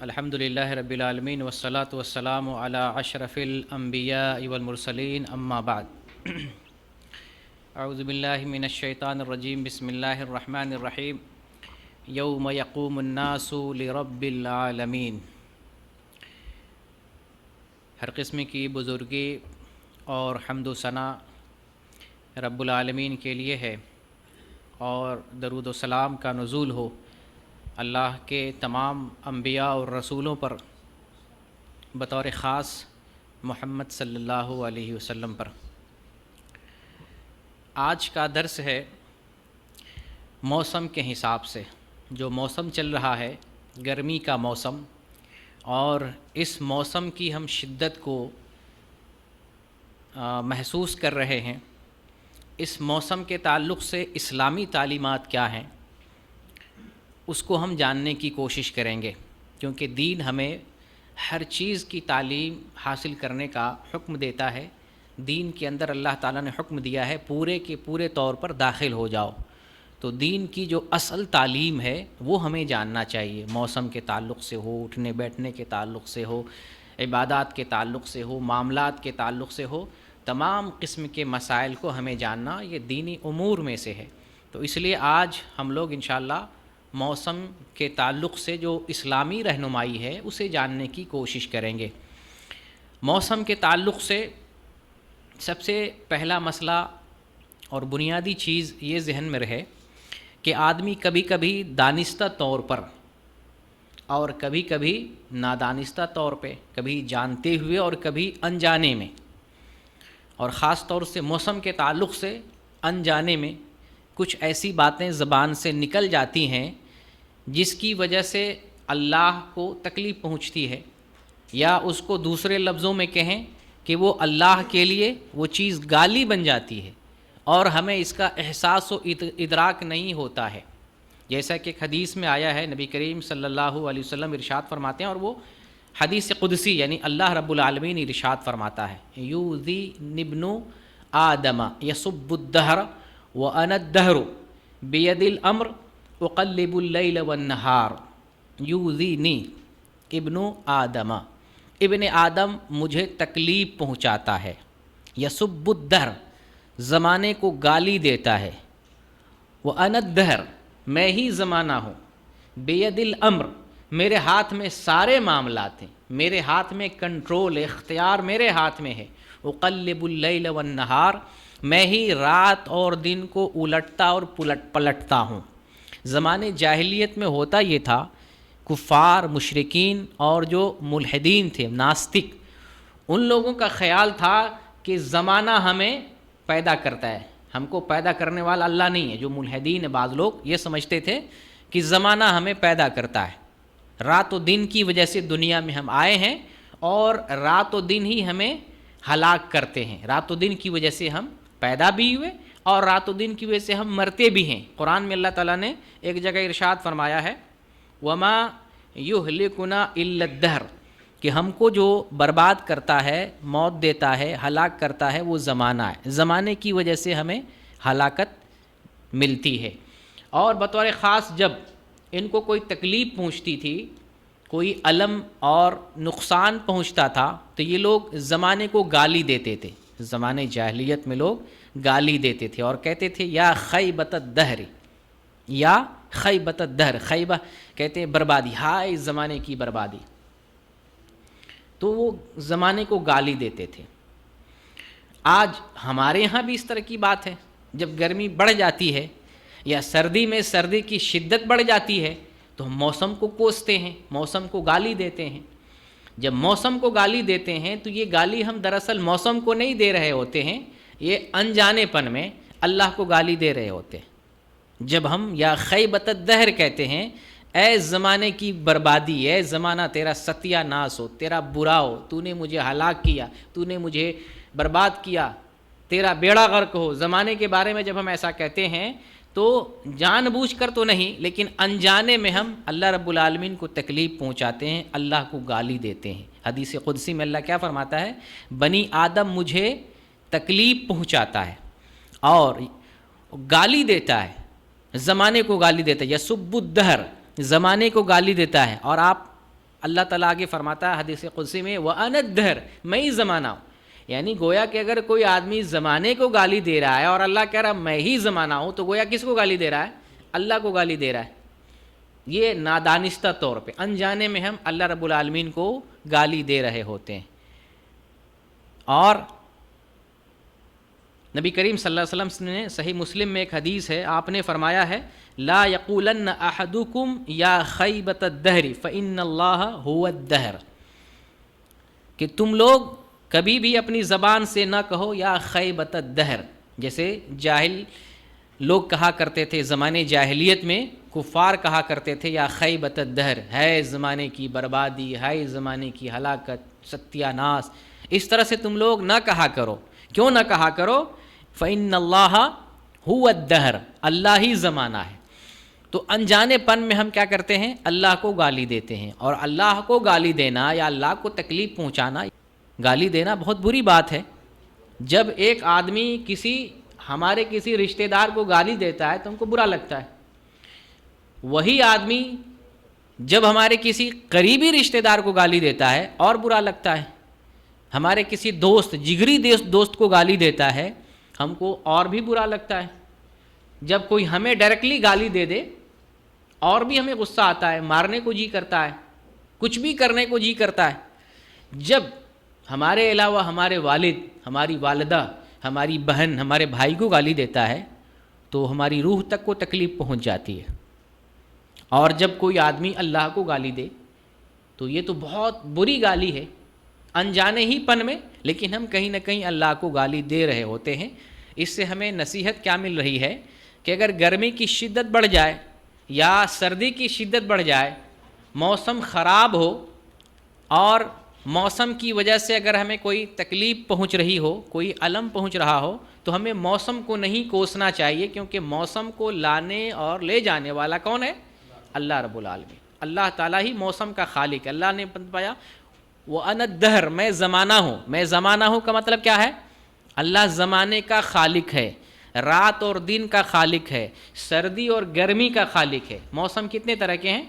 الحمدللہ رب العالمین والصلاة والسلام علی اشرف الانبیاء والمرسلین اما بعد اعوذ باللہ من الشیطان الرجیم بسم اللہ الرحمن الرحیم یوم یقوم الناس لرب العالمین۔ ہر قسم کی بزرگی اور حمد و ثنا رب العالمین کے لیے ہے، اور درود و سلام کا نزول ہو اللہ کے تمام انبیاء اور رسولوں پر، بطور خاص محمد صلی اللہ علیہ وسلم پر۔ آج کا درس ہے موسم کے حساب سے۔ جو موسم چل رہا ہے گرمی کا موسم، اور اس موسم کی ہم شدت کو محسوس کر رہے ہیں، اس موسم کے تعلق سے اسلامی تعلیمات کیا ہیں اس کو ہم جاننے کی کوشش کریں گے، کیونکہ دین ہمیں ہر چیز کی تعلیم حاصل کرنے کا حکم دیتا ہے۔ دین کے اندر اللہ تعالیٰ نے حکم دیا ہے پورے کے پورے طور پر داخل ہو جاؤ، تو دین کی جو اصل تعلیم ہے وہ ہمیں جاننا چاہیے۔ موسم کے تعلق سے ہو، اٹھنے بیٹھنے کے تعلق سے ہو، عبادات کے تعلق سے ہو، معاملات کے تعلق سے ہو، تمام قسم کے مسائل کو ہمیں جاننا یہ دینی امور میں سے ہے۔ تو اس لیے آج ہم لوگ انشاءاللہ موسم کے تعلق سے جو اسلامی رہنمائی ہے اسے جاننے کی کوشش کریں گے۔ موسم کے تعلق سے سب سے پہلا مسئلہ اور بنیادی چیز یہ ذہن میں رہے کہ آدمی کبھی کبھی دانستہ طور پر اور کبھی کبھی نادانستہ طور پہ، کبھی جانتے ہوئے اور کبھی انجانے میں، اور خاص طور سے موسم کے تعلق سے انجانے میں کچھ ایسی باتیں زبان سے نکل جاتی ہیں جس کی وجہ سے اللہ کو تکلیف پہنچتی ہے، یا اس کو دوسرے لفظوں میں کہیں کہ وہ اللہ کے لیے وہ چیز گالی بن جاتی ہے، اور ہمیں اس کا احساس و ادراک نہیں ہوتا ہے۔ جیسا کہ ایک حدیث میں آیا ہے، نبی کریم صلی اللہ علیہ وسلم ارشاد فرماتے ہیں، اور وہ حدیث قدسی یعنی اللہ رب العالمین ارشاد فرماتا ہے، یؤذینی ابن آدم یسب الدہر وانا الدہر بید الامر اقلب اللیل والنہار۔ یؤذینی ابن آدم، ابن آدم مجھے تکلیف پہنچاتا ہے، یسب الدہر زمانے کو گالی دیتا ہے، وانا الدہر میں ہی زمانہ ہوں، بید الامر میرے ہاتھ میں سارے معاملات ہیں، میرے ہاتھ میں کنٹرول اختیار میرے ہاتھ میں ہے، اقلب اللیل والنہار میں ہی رات اور دن کو الٹتا اور پلٹتا ہوں۔ زمانے جاہلیت میں ہوتا یہ تھا، کفار مشرکین اور جو ملحدین تھے ناستک، ان لوگوں کا خیال تھا کہ زمانہ ہمیں پیدا کرتا ہے، ہم کو پیدا کرنے والا اللہ نہیں ہے۔ جو ملحدین بعض لوگ یہ سمجھتے تھے کہ زمانہ ہمیں پیدا کرتا ہے، رات و دن کی وجہ سے دنیا میں ہم آئے ہیں، اور رات و دن ہی ہمیں ہلاک کرتے ہیں۔ رات و دن کی وجہ سے ہم پیدا بھی ہوئے، اور رات و دن کی وجہ سے ہم مرتے بھی ہیں۔ قرآن میں اللہ تعالیٰ نے ایک جگہ ارشاد فرمایا ہے، وما یہلکنا الا الدہر، کہ ہم کو جو برباد کرتا ہے، موت دیتا ہے، ہلاک کرتا ہے، وہ زمانہ ہے، زمانے کی وجہ سے ہمیں ہلاکت ملتی ہے۔ اور بطور خاص جب ان کو کوئی تکلیف پہنچتی تھی، کوئی الم اور نقصان پہنچتا تھا، تو یہ لوگ زمانے کو گالی دیتے تھے۔ زمانے جاہلیت میں لوگ گالی دیتے تھے اور کہتے تھے یا خیبۃ الدہر، یا خیبۃ الدہر، خیبہ کہتے ہیں بربادی، ہائے زمانے کی بربادی۔ تو وہ زمانے کو گالی دیتے تھے۔ آج ہمارے ہاں بھی اس طرح کی بات ہے، جب گرمی بڑھ جاتی ہے یا سردی میں سردی کی شدت بڑھ جاتی ہے تو ہم موسم کو کوستے ہیں، موسم کو گالی دیتے ہیں۔ جب موسم کو گالی دیتے ہیں تو یہ گالی ہم دراصل موسم کو نہیں دے رہے ہوتے ہیں، یہ انجانے پن میں اللہ کو گالی دے رہے ہوتے ہیں۔ جب ہم یا خیبۃ الدہر کہتے ہیں، اے زمانے کی بربادی، اے زمانہ تیرا ستیہ ناس ہو، تیرا برا ہو، تو نے مجھے ہلاک کیا، تو نے مجھے برباد کیا، تیرا بیڑا غرق ہو۔ زمانے کے بارے میں جب ہم ایسا کہتے ہیں تو جان بوجھ کر تو نہیں، لیکن انجانے میں ہم اللہ رب العالمین کو تکلیف پہنچاتے ہیں، اللہ کو گالی دیتے ہیں۔ حدیث قدسی میں اللہ کیا فرماتا ہے، بنی آدم مجھے تکلیف پہنچاتا ہے اور گالی دیتا ہے، زمانے کو گالی دیتا ہے، یسب الدہر زمانے کو گالی دیتا ہے۔ اور آپ اللہ تعالیٰ آگے فرماتا ہے حدیث قدسی میں وَأَنَا الدَّهْرُ، میں ہی زمانہ ہوں. یعنی گویا کہ اگر کوئی آدمی زمانے کو گالی دے رہا ہے اور اللہ کہہ رہا میں ہی زمانہ ہوں، تو گویا کس کو گالی دے رہا ہے؟ اللہ کو گالی دے رہا ہے. یہ نادانستہ طور پہ، انجانے میں ہم اللہ رب العالمین کو گالی دے رہے ہوتے ہیں. اور نبی کریم صلی اللہ علیہ وسلم نے صحیح مسلم میں ایک حدیث ہے، آپ نے فرمایا ہے لا یقولن احدکم یا خیبۃ الدہر فإن اللہ هو الدہر، کہ تم لوگ کبھی بھی اپنی زبان سے نہ کہو یا خیبۃ الدہر. جیسے جاہل لوگ کہا کرتے تھے زمانے جاہلیت میں، کفار کہا کرتے تھے یا خیبۃ الدہر، ہے زمانے کی بربادی، ہے زمانے کی ہلاکت، ستیہ ناس. اس طرح سے تم لوگ نہ کہا کرو. کیوں نہ کہا کرو؟ فإن اللہ هو الدہر، اللہ ہی زمانہ ہے. تو انجانے پن میں ہم کیا کرتے ہیں؟ اللہ کو گالی دیتے ہیں. اور اللہ کو گالی دینا یا اللہ کو تکلیف پہنچانا، گالی دینا بہت بری بات ہے. جب ایک آدمی ہمارے کسی رشتہ دار کو گالی دیتا ہے تو ہم کو برا لگتا ہے. وہی آدمی جب ہمارے کسی قریبی رشتہ دار کو گالی دیتا ہے اور برا لگتا ہے. ہمارے کسی دوست، جگری دوست کو گالی دیتا ہے، ہم کو اور بھی برا لگتا ہے. جب کوئی ہمیں ڈائریکٹلی گالی دے دے اور بھی ہمیں غصہ آتا ہے، مارنے کو جی کرتا ہے، کچھ بھی کرنے کو جی کرتا ہے. جب ہمارے علاوہ ہمارے والد، ہماری والدہ، ہماری بہن، ہمارے بھائی کو گالی دیتا ہے تو ہماری روح تک کو تکلیف پہنچ جاتی ہے. اور جب کوئی آدمی اللہ کو گالی دے تو یہ تو بہت بری گالی ہے، انجانے ہی پن میں، لیکن ہم کہیں نہ کہیں اللہ کو گالی دے رہے ہوتے ہیں. اس سے ہمیں نصیحت کیا مل رہی ہے کہ اگر گرمی کی شدت بڑھ جائے یا سردی کی شدت بڑھ جائے، موسم خراب ہو اور موسم کی وجہ سے اگر ہمیں کوئی تکلیف پہنچ رہی ہو، کوئی الم پہنچ رہا ہو، تو ہمیں موسم کو نہیں کوسنا چاہیے، کیونکہ موسم کو لانے اور لے جانے والا کون ہے؟ اللہ رب العالمین. اللہ تعالیٰ ہی موسم کا خالق ہے. اللہ نے پایا وَأَنَا الدَّهْرُ، میں زمانہ ہوں. میں زمانہ ہوں کا مطلب کیا ہے؟ اللہ زمانے کا خالق ہے، رات اور دن کا خالق ہے، سردی اور گرمی کا خالق ہے. موسم کتنے طرح کے ہیں؟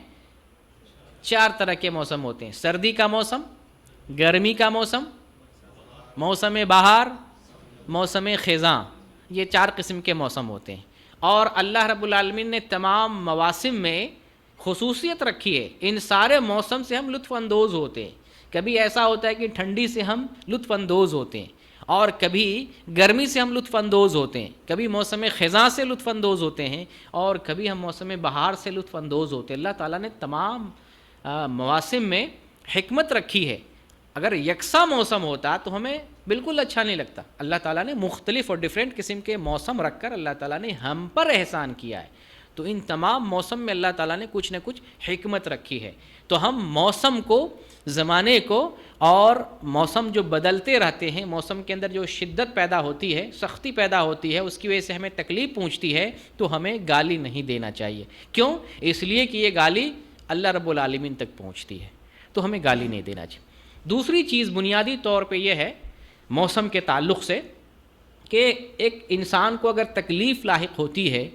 4 طرح کے موسم ہوتے ہیں. سردی کا موسم، گرمی کا موسم، موسم بہار، موسم خزاں. یہ 4 قسم کے موسم ہوتے ہیں. اور اللہ رب العالمین نے تمام مواسم میں خصوصیت رکھی ہے. ان سارے موسم سے ہم لطف اندوز ہوتے ہیں. کبھی ایسا ہوتا ہے کہ ٹھنڈی سے ہم لطف اندوز ہوتے ہیں، اور کبھی گرمی سے ہم لطف اندوز ہوتے ہیں، کبھی موسم خزاں سے لطف اندوز ہوتے ہیں، اور کبھی ہم موسم بہار سے لطف اندوز ہوتے ہیں. اللہ تعالیٰ نے تمام مواسم میں حکمت رکھی ہے. اگر یکساں موسم ہوتا تو ہمیں بالکل اچھا نہیں لگتا. اللہ تعالیٰ نے مختلف اور ڈیفرنٹ قسم کے موسم رکھ کر اللہ تعالیٰ نے ہم پر احسان کیا ہے. تو ان تمام موسم میں اللہ تعالیٰ نے کچھ نہ کچھ حکمت رکھی ہے. تو ہم موسم کو، زمانے کو، اور موسم جو بدلتے رہتے ہیں، موسم کے اندر جو شدت پیدا ہوتی ہے، سختی پیدا ہوتی ہے، اس کی وجہ سے ہمیں تکلیف پہنچتی ہے، تو ہمیں گالی نہیں دینا چاہیے. کیوں؟ اس لیے کہ یہ گالی اللہ رب العالمین تک پہنچتی ہے، تو ہمیں گالی نہیں دینا چاہیے. دوسری چیز بنیادی طور پہ یہ ہے موسم کے تعلق سے کہ ایک انسان کو اگر تکلیف لاحق ہوتی ہے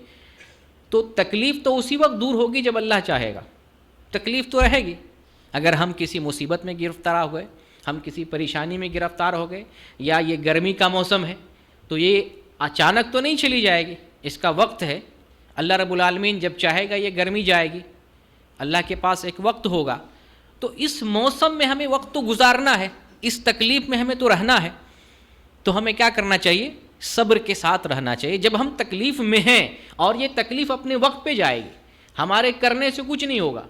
تو تکلیف تو اسی وقت دور ہوگی جب اللہ چاہے گا. تکلیف تو رہے گی. اگر ہم کسی مصیبت میں گرفتار ہو گئے، ہم کسی پریشانی میں گرفتار ہو گئے، یا یہ گرمی کا موسم ہے، تو یہ اچانک تو نہیں چلی جائے گی، اس کا وقت ہے. اللہ رب العالمین جب چاہے گا یہ گرمی جائے گی. اللہ کے پاس ایک وقت ہوگا. تو اس موسم میں ہمیں وقت تو گزارنا ہے، اس تکلیف میں ہمیں تو رہنا ہے. تو ہمیں کیا کرنا چاہیے؟ صبر کے ساتھ رہنا چاہیے. جب ہم تکلیف میں ہیں اور یہ تکلیف اپنے وقت پہ جائے گی، ہمارے کرنے سے کچھ نہیں ہوگا،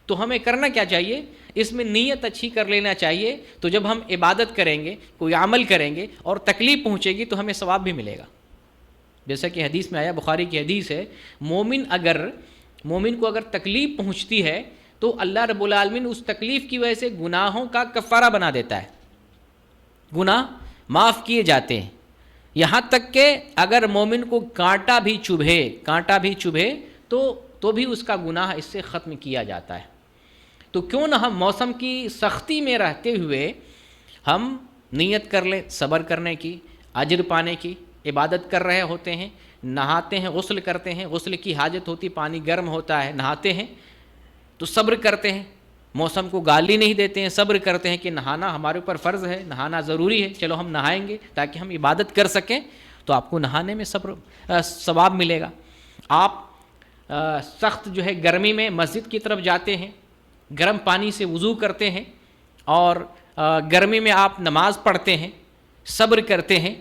تو ہمیں کرنا کیا چاہیے؟ اس میں نیت اچھی کر لینا چاہیے. تو جب ہم عبادت کریں گے، کوئی عمل کریں گے اور تکلیف پہنچے گی تو ہمیں ثواب بھی ملے گا. جیسا کہ حدیث میں آیا، بخاری کی حدیث ہے، مومن کو اگر تکلیف پہنچتی ہے تو اللہ رب العالمین اس تکلیف کی وجہ سے گناہوں کا کفارہ بنا دیتا ہے. گناہ معاف کیے جاتے ہیں. یہاں تک کہ اگر مومن کو کانٹا بھی چبھے تو بھی اس کا گناہ اس سے ختم کیا جاتا ہے. تو کیوں نہ ہم موسم کی سختی میں رہتے ہوئے ہم نیت کر لیں صبر کرنے کی، اجر پانے کی. عبادت کر رہے ہوتے ہیں، نہاتے ہیں، غسل کرتے ہیں، غسل کی حاجت ہوتی، پانی گرم ہوتا ہے، نہاتے ہیں، تو صبر کرتے ہیں. موسم کو گالی نہیں دیتے ہیں، صبر کرتے ہیں کہ نہانا ہمارے اوپر فرض ہے، نہانا ضروری ہے، چلو ہم نہائیں گے تاکہ ہم عبادت کر سکیں، تو آپ کو نہانے میں ثواب ملے گا۔ آپ سخت جو ہے گرمی میں مسجد کی طرف جاتے ہیں، گرم پانی سے وضو کرتے ہیں، اور گرمی میں آپ نماز پڑھتے ہیں، صبر کرتے ہیں،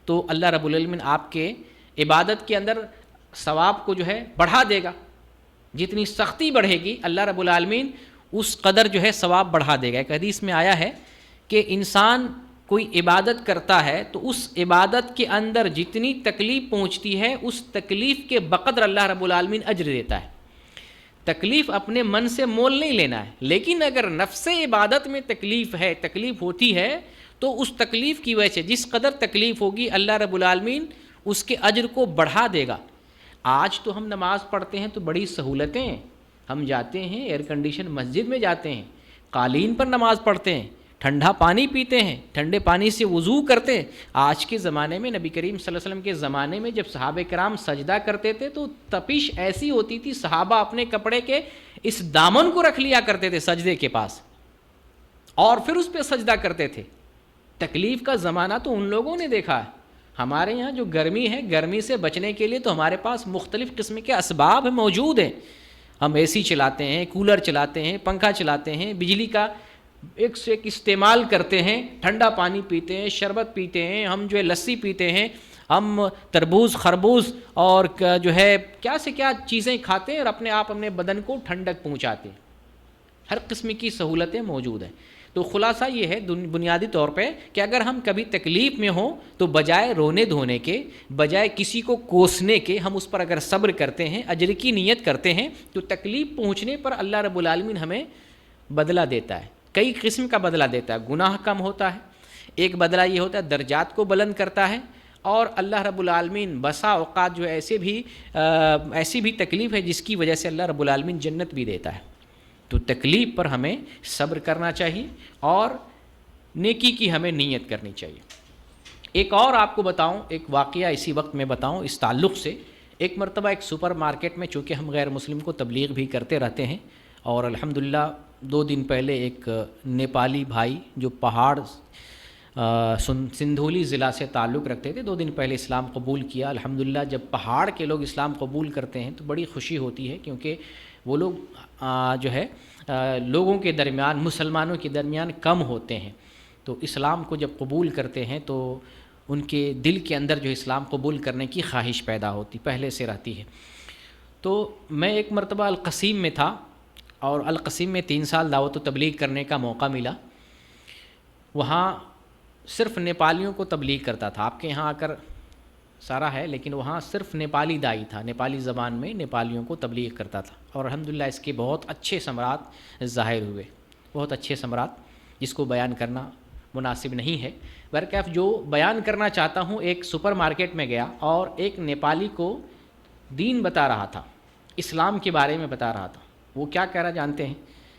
تو اللہ رب العالمین آپ کے عبادت کے اندر ثواب کو جو ہے بڑھا دے گا۔ جتنی سختی بڑھے گی اللہ رب العالمین اس قدر جو ہے ثواب بڑھا دے گا۔ ایک حدیث میں آیا ہے کہ انسان کوئی عبادت کرتا ہے تو اس عبادت کے اندر جتنی تکلیف پہنچتی ہے اس تکلیف کے بقدر اللہ رب العالمین اجر دیتا ہے۔ تکلیف اپنے من سے مول نہیں لینا ہے، لیکن اگر نفس عبادت میں تکلیف ہے، تکلیف ہوتی ہے، تو اس تکلیف کی وجہ سے جس قدر تکلیف ہوگی اللہ رب العالمین اس کے اجر کو بڑھا دے گا۔ آج تو ہم نماز پڑھتے ہیں تو بڑی سہولتیں ہیں، ہم جاتے ہیں ایئر کنڈیشن مسجد میں جاتے ہیں، قالین پر نماز پڑھتے ہیں، ٹھنڈا پانی پیتے ہیں، ٹھنڈے پانی سے وضو کرتے ہیں۔ آج کے زمانے میں نبی کریم صلی اللہ علیہ وسلم کے زمانے میں جب صحابہ کرام سجدہ کرتے تھے تو تپش ایسی ہوتی تھی، صحابہ اپنے کپڑے کے اس دامن کو رکھ لیا کرتے تھے سجدے کے پاس اور پھر اس پہ سجدہ کرتے تھے۔ تکلیف کا زمانہ تو ان لوگوں نے دیکھا ہے۔ ہمارے یہاں جو گرمی ہے، گرمی سے بچنے کے لیے تو ہمارے پاس مختلف قسم کے اسباب موجود ہیں۔ ہم اے سی چلاتے ہیں، کولر چلاتے ہیں، پنکھا چلاتے ہیں، بجلی کا ایک سے ایک استعمال کرتے ہیں، ٹھنڈا پانی پیتے ہیں، شربت پیتے ہیں، ہم جو ہے لسی پیتے ہیں، ہم تربوز، خربوز اور جو ہے کیا سے کیا چیزیں کھاتے ہیں اور اپنے بدن کو ٹھنڈک پہنچاتے ہیں۔ ہر قسم کی سہولتیں موجود ہیں۔ تو خلاصہ یہ ہے بنیادی طور پہ کہ اگر ہم کبھی تکلیف میں ہوں تو بجائے رونے دھونے کے، بجائے کسی کو کوسنے کے، ہم اس پر اگر صبر کرتے ہیں، اجر کی نیت کرتے ہیں، تو تکلیف پہنچنے پر اللہ رب العالمین ہمیں بدلہ دیتا ہے۔ کئی قسم کا بدلہ دیتا ہے۔ گناہ کم ہوتا ہے، ایک بدلہ یہ ہوتا ہے درجات کو بلند کرتا ہے، اور اللہ رب العالمین بسا اوقات جو ایسی بھی تکلیف ہے جس کی وجہ سے اللہ رب العالمین جنت بھی دیتا ہے۔ تو تکلیف پر ہمیں صبر کرنا چاہیے اور نیکی کی ہمیں نیت کرنی چاہیے۔ ایک اور آپ کو بتاؤں، ایک واقعہ اسی وقت میں بتاؤں اس تعلق سے۔ ایک مرتبہ ایک سپر مارکیٹ میں، چونکہ ہم غیر مسلم کو تبلیغ بھی کرتے رہتے ہیں، اور الحمدللہ 2 دن پہلے ایک نیپالی بھائی جو پہاڑ سندھولی ضلع سے تعلق رکھتے تھے، 2 دن پہلے اسلام قبول کیا۔ الحمدللہ جب پہاڑ کے لوگ اسلام قبول کرتے ہیں تو بڑی خوشی ہوتی ہے، کیونکہ وہ لوگ جو ہے لوگوں کے درمیان، مسلمانوں کے درمیان کم ہوتے ہیں، تو اسلام کو جب قبول کرتے ہیں تو ان کے دل کے اندر جو اسلام قبول کرنے کی خواہش پیدا ہوتی، پہلے سے رہتی ہے۔ تو میں ایک مرتبہ القصیم میں تھا، اور القصیم میں 3 سال دعوت و تبلیغ کرنے کا موقع ملا۔ وہاں صرف نیپالیوں کو تبلیغ کرتا تھا، آپ کے یہاں آ کر سارا ہے، لیکن وہاں صرف نیپالی دائی تھا، نیپالی زبان میں نیپالیوں کو تبلیغ کرتا تھا، اور الحمدللہ اس کے بہت اچھے ثمرات ظاہر ہوئے، بہت اچھے ثمرات جس کو بیان کرنا مناسب نہیں ہے۔ برکیف جو بیان کرنا چاہتا ہوں، ایک سپر مارکیٹ میں گیا اور ایک نیپالی کو دین بتا رہا تھا، اسلام کے بارے میں بتا رہا تھا۔ وہ کیا کہہ رہا جانتے ہیں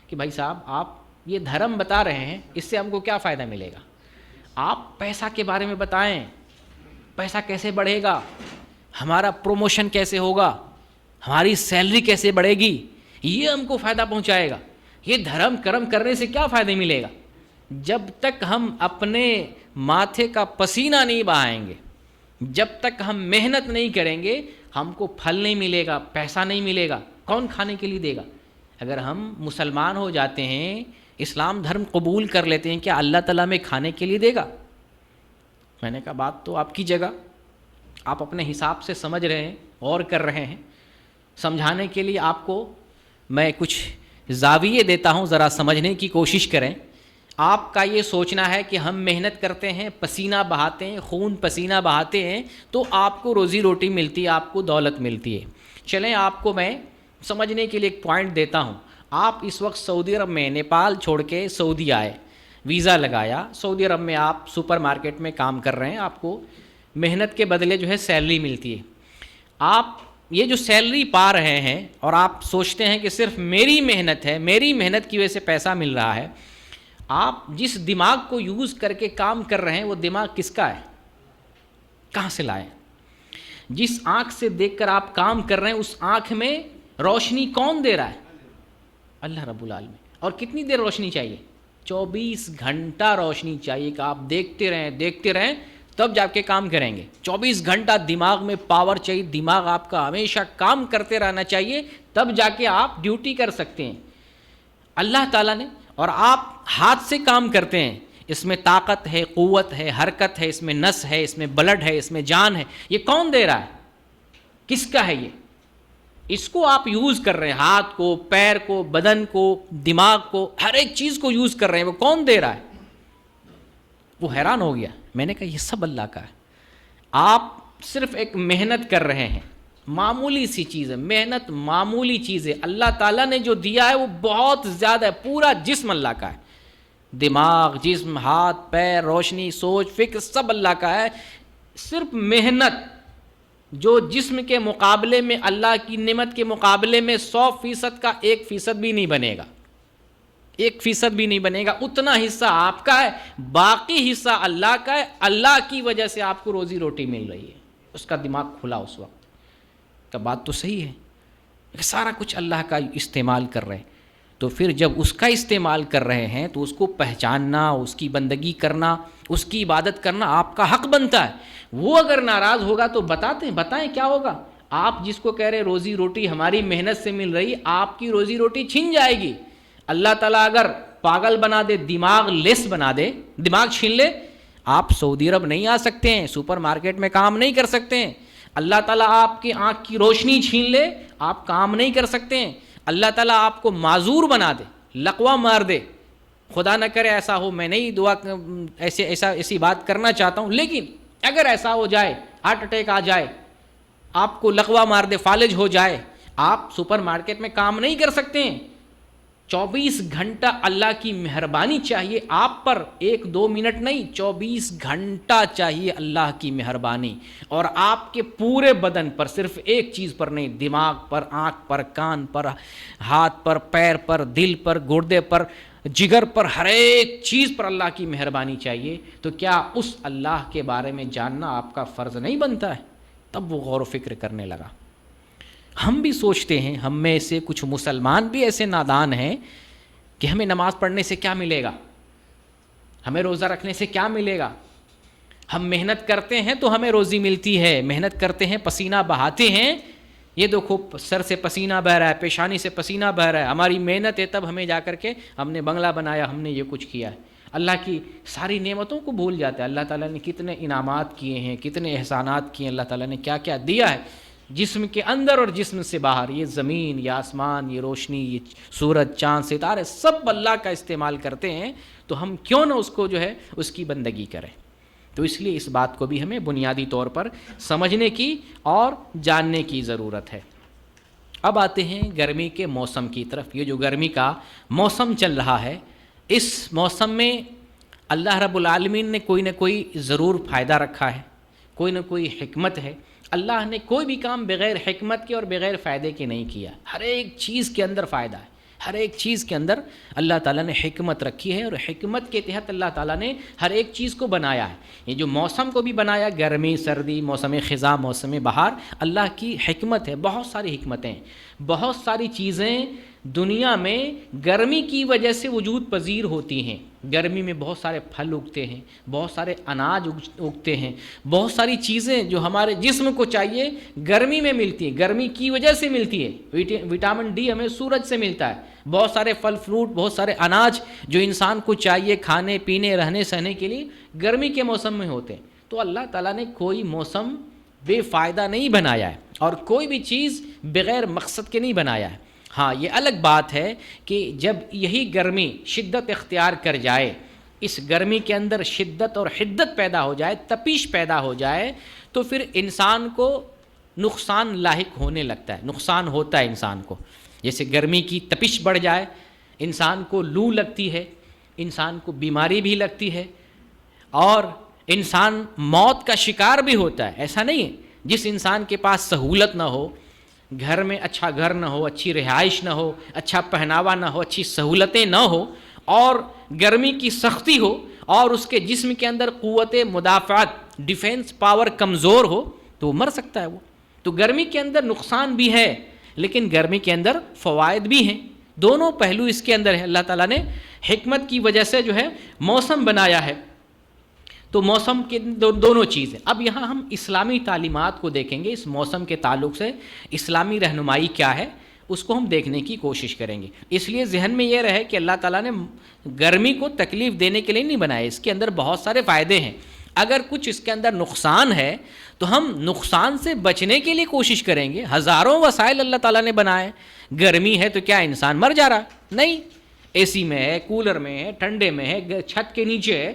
کہ بھائی صاحب، آپ یہ دھرم بتا رہے ہیں، اس سے ہم کو کیا فائدہ ملے گا؟ آپ پیسہ کے بارے میں بتائیں، پیسہ کیسے بڑھے گا، ہمارا پروموشن کیسے ہوگا، ہماری سیلری کیسے بڑھے گی، یہ ہم کو فائدہ پہنچائے گا۔ یہ دھرم کرم کرنے سے کیا فائدہ ملے گا؟ جب تک ہم اپنے ماتھے کا پسینہ نہیں بہائیں گے، جب تک ہم محنت نہیں کریں گے، ہم کو پھل نہیں ملے گا، پیسہ نہیں ملے گا۔ کون کھانے کے لیے دے گا؟ اگر ہم مسلمان ہو جاتے ہیں، اسلام دھرم قبول کر لیتے ہیں، کیا اللہ تعالیٰ میں کھانے کے لیے دے گا؟ میں نے کہا بات تو آپ کی جگہ، آپ اپنے حساب سے سمجھ رہے ہیں، غور کر رہے ہیں، سمجھانے کے لیے آپ کو میں کچھ زاویے دیتا ہوں، ذرا سمجھنے کی کوشش کریں۔ آپ کا یہ سوچنا ہے کہ ہم محنت کرتے ہیں، پسینہ بہاتے ہیں، خون پسینہ بہاتے ہیں تو آپ کو روزی روٹی ملتی ہے، آپ کو دولت ملتی ہے۔ چلیں آپ کو میں سمجھنے کے لیے ایک پوائنٹ دیتا ہوں۔ آپ اس وقت سعودی عرب میں، نیپال چھوڑ کے سعودی آئے، ویزا لگایا، سعودی عرب میں آپ سپر مارکیٹ میں کام کر رہے ہیں، آپ کو محنت کے بدلے جو ہے سیلری ملتی ہے۔ آپ یہ جو سیلری پا رہے ہیں اور آپ سوچتے ہیں کہ صرف میری محنت ہے، میری محنت کی وجہ سے پیسہ مل رہا ہے، آپ جس دماغ کو یوز کر کے کام کر رہے ہیں وہ دماغ کس کا ہے؟ کہاں سے لائے؟ جس آنکھ سے دیکھ کر آپ کام کر رہے ہیں اس آنکھ میں روشنی کون دے رہا ہے؟ اللہ رب العالمین۔ اور کتنی دیر روشنی چاہیے؟ 24 گھنٹہ روشنی چاہیے کہ آپ دیکھتے رہیں تب جا کے کام کریں گے. 24 گھنٹہ دماغ میں پاور چاہیے، دماغ آپ کا ہمیشہ کام کرتے رہنا چاہیے، تب جا کے آپ ڈیوٹی کر سکتے ہیں. اللہ تعالیٰ نے، اور آپ ہاتھ سے کام کرتے ہیں، اس میں طاقت ہے، قوت ہے، حرکت ہے، اس میں نس ہے، اس میں بلڈ ہے، اس میں جان ہے. یہ کون دے رہا ہے؟ کس کا ہے یہ؟ اس کو آپ یوز کر رہے ہیں، ہاتھ کو، پیر کو، بدن کو، دماغ کو، ہر ایک چیز کو یوز کر رہے ہیں. وہ کون دے رہا ہے؟ وہ حیران ہو گیا. میں نے کہا یہ سب اللہ کا ہے. آپ صرف ایک محنت کر رہے ہیں، معمولی سی چیز ہے، محنت معمولی چیز ہے. اللہ تعالیٰ نے جو دیا ہے وہ بہت زیادہ ہے. پورا جسم اللہ کا ہے، دماغ، جسم، ہاتھ، پیر، روشنی، سوچ، فکر، سب اللہ کا ہے. صرف محنت جو جسم کے مقابلے میں، اللہ کی نعمت کے مقابلے میں 100% کا 1% بھی نہیں بنے گا، 1% بھی نہیں بنے گا. اتنا حصہ آپ کا ہے، باقی حصہ اللہ کا ہے. اللہ کی وجہ سے آپ کو روزی روٹی مل رہی ہے. اس کا دماغ کھلا اس وقت کا. بات تو صحیح ہے، سارا کچھ اللہ کا استعمال کر رہے ہیں. تو پھر جب اس کا استعمال کر رہے ہیں تو اس کو پہچاننا، اس کی بندگی کرنا، اس کی عبادت کرنا آپ کا حق بنتا ہے. وہ اگر ناراض ہوگا تو بتائیں کیا ہوگا. آپ جس کو کہہ رہے روزی روٹی ہماری محنت سے مل رہی، آپ کی روزی روٹی چھن جائے گی. اللہ تعالیٰ اگر پاگل بنا دے، دماغ لیس بنا دے، دماغ چھین لے، آپ سعودی عرب نہیں آ سکتے ہیں، سپر مارکیٹ میں کام نہیں کر سکتے ہیں. اللہ تعالیٰ آپ کی آنکھ کی روشنی چھین لے، آپ کام نہیں کر سکتے ہیں. اللہ تعالیٰ آپ کو معذور بنا دے، لقوہ مار دے، خدا نہ کرے ایسا ہو. میں نہیں دعا ایسی بات کرنا چاہتا ہوں، لیکن اگر ایسا ہو جائے، ہارٹ اٹیک آ جائے، آپ کو لقوہ مار دے، فالج ہو جائے، آپ سپر مارکیٹ میں کام نہیں کر سکتے ہیں. 24 گھنٹہ اللہ کی مہربانی چاہیے آپ پر، 1-2 منٹ نہیں، 24 گھنٹہ چاہیے اللہ کی مہربانی. اور آپ کے پورے بدن پر، صرف ایک چیز پر نہیں، دماغ پر، آنکھ پر، کان پر، ہاتھ پر، پیر پر، دل پر، گردے پر، جگر پر، ہر ایک چیز پر اللہ کی مہربانی چاہیے. تو کیا اس اللہ کے بارے میں جاننا آپ کا فرض نہیں بنتا ہے؟ تب وہ غور و فکر کرنے لگا. ہم بھی سوچتے ہیں، ہم میں سے کچھ مسلمان بھی ایسے نادان ہیں کہ ہمیں نماز پڑھنے سے کیا ملے گا، ہمیں روزہ رکھنے سے کیا ملے گا. ہم محنت کرتے ہیں تو ہمیں روزی ملتی ہے، محنت کرتے ہیں، پسینہ بہاتے ہیں. یہ دیکھو سر سے پسینہ بہہ رہا ہے، پیشانی سے پسینہ بہہ رہا ہے، ہماری محنت ہے، تب ہمیں جا کر کے ہم نے بنگلہ بنایا، ہم نے یہ کچھ کیا ہے. اللہ کی ساری نعمتوں کو بھول جاتے ہیں. اللہ تعالیٰ نے کتنے انعامات کیے ہیں، کتنے احسانات کیے ہیں، اللہ تعالیٰ نے کیا کیا دیا ہے جسم کے اندر اور جسم سے باہر. یہ زمین، یہ آسمان، یہ روشنی، یہ سورج، چاند، ستارے، سب اللہ کا استعمال کرتے ہیں. تو ہم کیوں نہ اس کو جو ہے اس کی بندگی کریں. تو اس لیے اس بات کو بھی ہمیں بنیادی طور پر سمجھنے کی اور جاننے کی ضرورت ہے. اب آتے ہیں گرمی کے موسم کی طرف. یہ جو گرمی کا موسم چل رہا ہے، اس موسم میں اللہ رب العالمین نے کوئی نہ کوئی ضرور فائدہ رکھا ہے، کوئی نہ کوئی حکمت ہے. اللہ نے کوئی بھی کام بغیر حکمت کے اور بغیر فائدے کے نہیں کیا. ہر ایک چیز کے اندر فائدہ ہے، ہر ایک چیز کے اندر اللہ تعالیٰ نے حکمت رکھی ہے، اور حکمت کے تحت اللہ تعالیٰ نے ہر ایک چیز کو بنایا ہے. یہ جو موسم کو بھی بنایا، گرمی، سردی، موسم خزاں، موسم بہار، اللہ کی حکمت ہے. بہت ساری حکمتیں، بہت ساری چیزیں دنیا میں گرمی کی وجہ سے وجود پذیر ہوتی ہیں. گرمی میں بہت سارے پھل اگتے ہیں، بہت سارے اناج اگتے ہیں، بہت ساری چیزیں جو ہمارے جسم کو چاہیے گرمی میں ملتی ہیں، گرمی کی وجہ سے ملتی ہے. وٹامن ڈی ہمیں سورج سے ملتا ہے. بہت سارے پھل فروٹ، بہت سارے اناج جو انسان کو چاہیے کھانے پینے، رہنے سہنے کے لیے، گرمی کے موسم میں ہوتے ہیں. تو اللہ تعالیٰ نے کوئی موسم بے فائدہ نہیں بنایا ہے، اور کوئی بھی چیز بغیر مقصد کے نہیں بنایا ہے. ہاں یہ الگ بات ہے کہ جب یہی گرمی شدت اختیار کر جائے، اس گرمی کے اندر شدت اور حدت پیدا ہو جائے، تپش پیدا ہو جائے، تو پھر انسان کو نقصان لاحق ہونے لگتا ہے، نقصان ہوتا ہے انسان کو. جیسے گرمی کی تپش بڑھ جائے، انسان کو لو لگتی ہے، انسان کو بیماری بھی لگتی ہے، اور انسان موت کا شکار بھی ہوتا ہے. ایسا نہیں ہے جس انسان کے پاس سہولت نہ ہو، گھر میں اچھا گھر نہ ہو، اچھی رہائش نہ ہو، اچھا پہناوا نہ ہو، اچھی سہولتیں نہ ہو، اور گرمی کی سختی ہو، اور اس کے جسم کے اندر قوت مدافعت، ڈیفینس پاور کمزور ہو، تو وہ مر سکتا ہے. وہ تو گرمی کے اندر نقصان بھی ہے، لیکن گرمی کے اندر فوائد بھی ہیں. دونوں پہلو اس کے اندر ہے. اللہ تعالیٰ نے حکمت کی وجہ سے جو ہے موسم بنایا ہے. تو موسم کے دونوں چیزیں. اب یہاں ہم اسلامی تعلیمات کو دیکھیں گے. اس موسم کے تعلق سے اسلامی رہنمائی کیا ہے اس کو ہم دیکھنے کی کوشش کریں گے. اس لیے ذہن میں یہ رہے کہ اللہ تعالیٰ نے گرمی کو تکلیف دینے کے لیے نہیں بنایا. اس کے اندر بہت سارے فائدے ہیں. اگر کچھ اس کے اندر نقصان ہے تو ہم نقصان سے بچنے کے لیے کوشش کریں گے. ہزاروں وسائل اللہ تعالیٰ نے بنائے. گرمی ہے تو کیا انسان مر جا رہا؟ نہیں. اے سی میں ہے، کولر میں ہے، ٹھنڈے میں ہے، چھت کے نیچے ہے.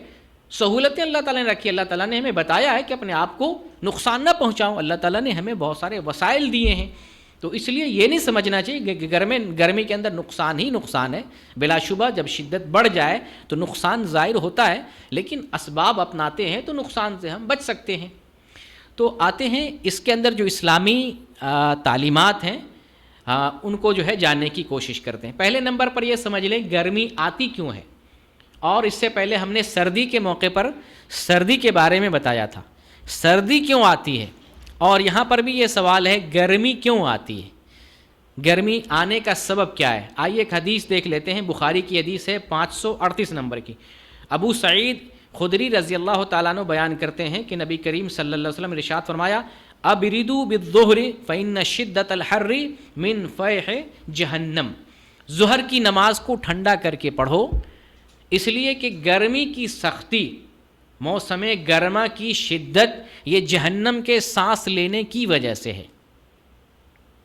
سہولتیں اللہ تعالیٰ نے رکھی. اللہ تعالیٰ نے ہمیں بتایا ہے کہ اپنے آپ کو نقصان نہ پہنچاؤ. اللہ تعالیٰ نے ہمیں بہت سارے وسائل دیے ہیں. تو اس لیے یہ نہیں سمجھنا چاہیے کہ گرمی کے اندر نقصان ہی نقصان ہے. بلا شبہ جب شدت بڑھ جائے تو نقصان ظاہر ہوتا ہے، لیکن اسباب اپناتے ہیں تو نقصان سے ہم بچ سکتے ہیں. تو آتے ہیں اس کے اندر جو اسلامی تعلیمات ہیں ان کو جو ہے جاننے کی کوشش کرتے ہیں. پہلے نمبر پر یہ سمجھ لیں گرمی آتی کیوں ہے. اور اس سے پہلے ہم نے سردی کے موقع پر سردی کے بارے میں بتایا تھا. سردی کیوں آتی ہے؟ اور یہاں پر بھی یہ سوال ہے گرمی کیوں آتی ہے، گرمی آنے کا سبب کیا ہے. آئیے ایک حدیث دیکھ لیتے ہیں. بخاری کی حدیث ہے 538 نمبر کی. ابو سعید خدری رضی اللہ تعالیٰ عنہ بیان کرتے ہیں کہ نبی کریم صلی اللہ علیہ وسلم نے ارشاد فرمایا ابردوا بالظہر فإن شدۃ الحر من فیح جہنم. ظہر کی نماز کو ٹھنڈا کر کے پڑھو، اس لیے کہ گرمی کی سختی، موسم گرما کی شدت یہ جہنم کے سانس لینے کی وجہ سے ہے.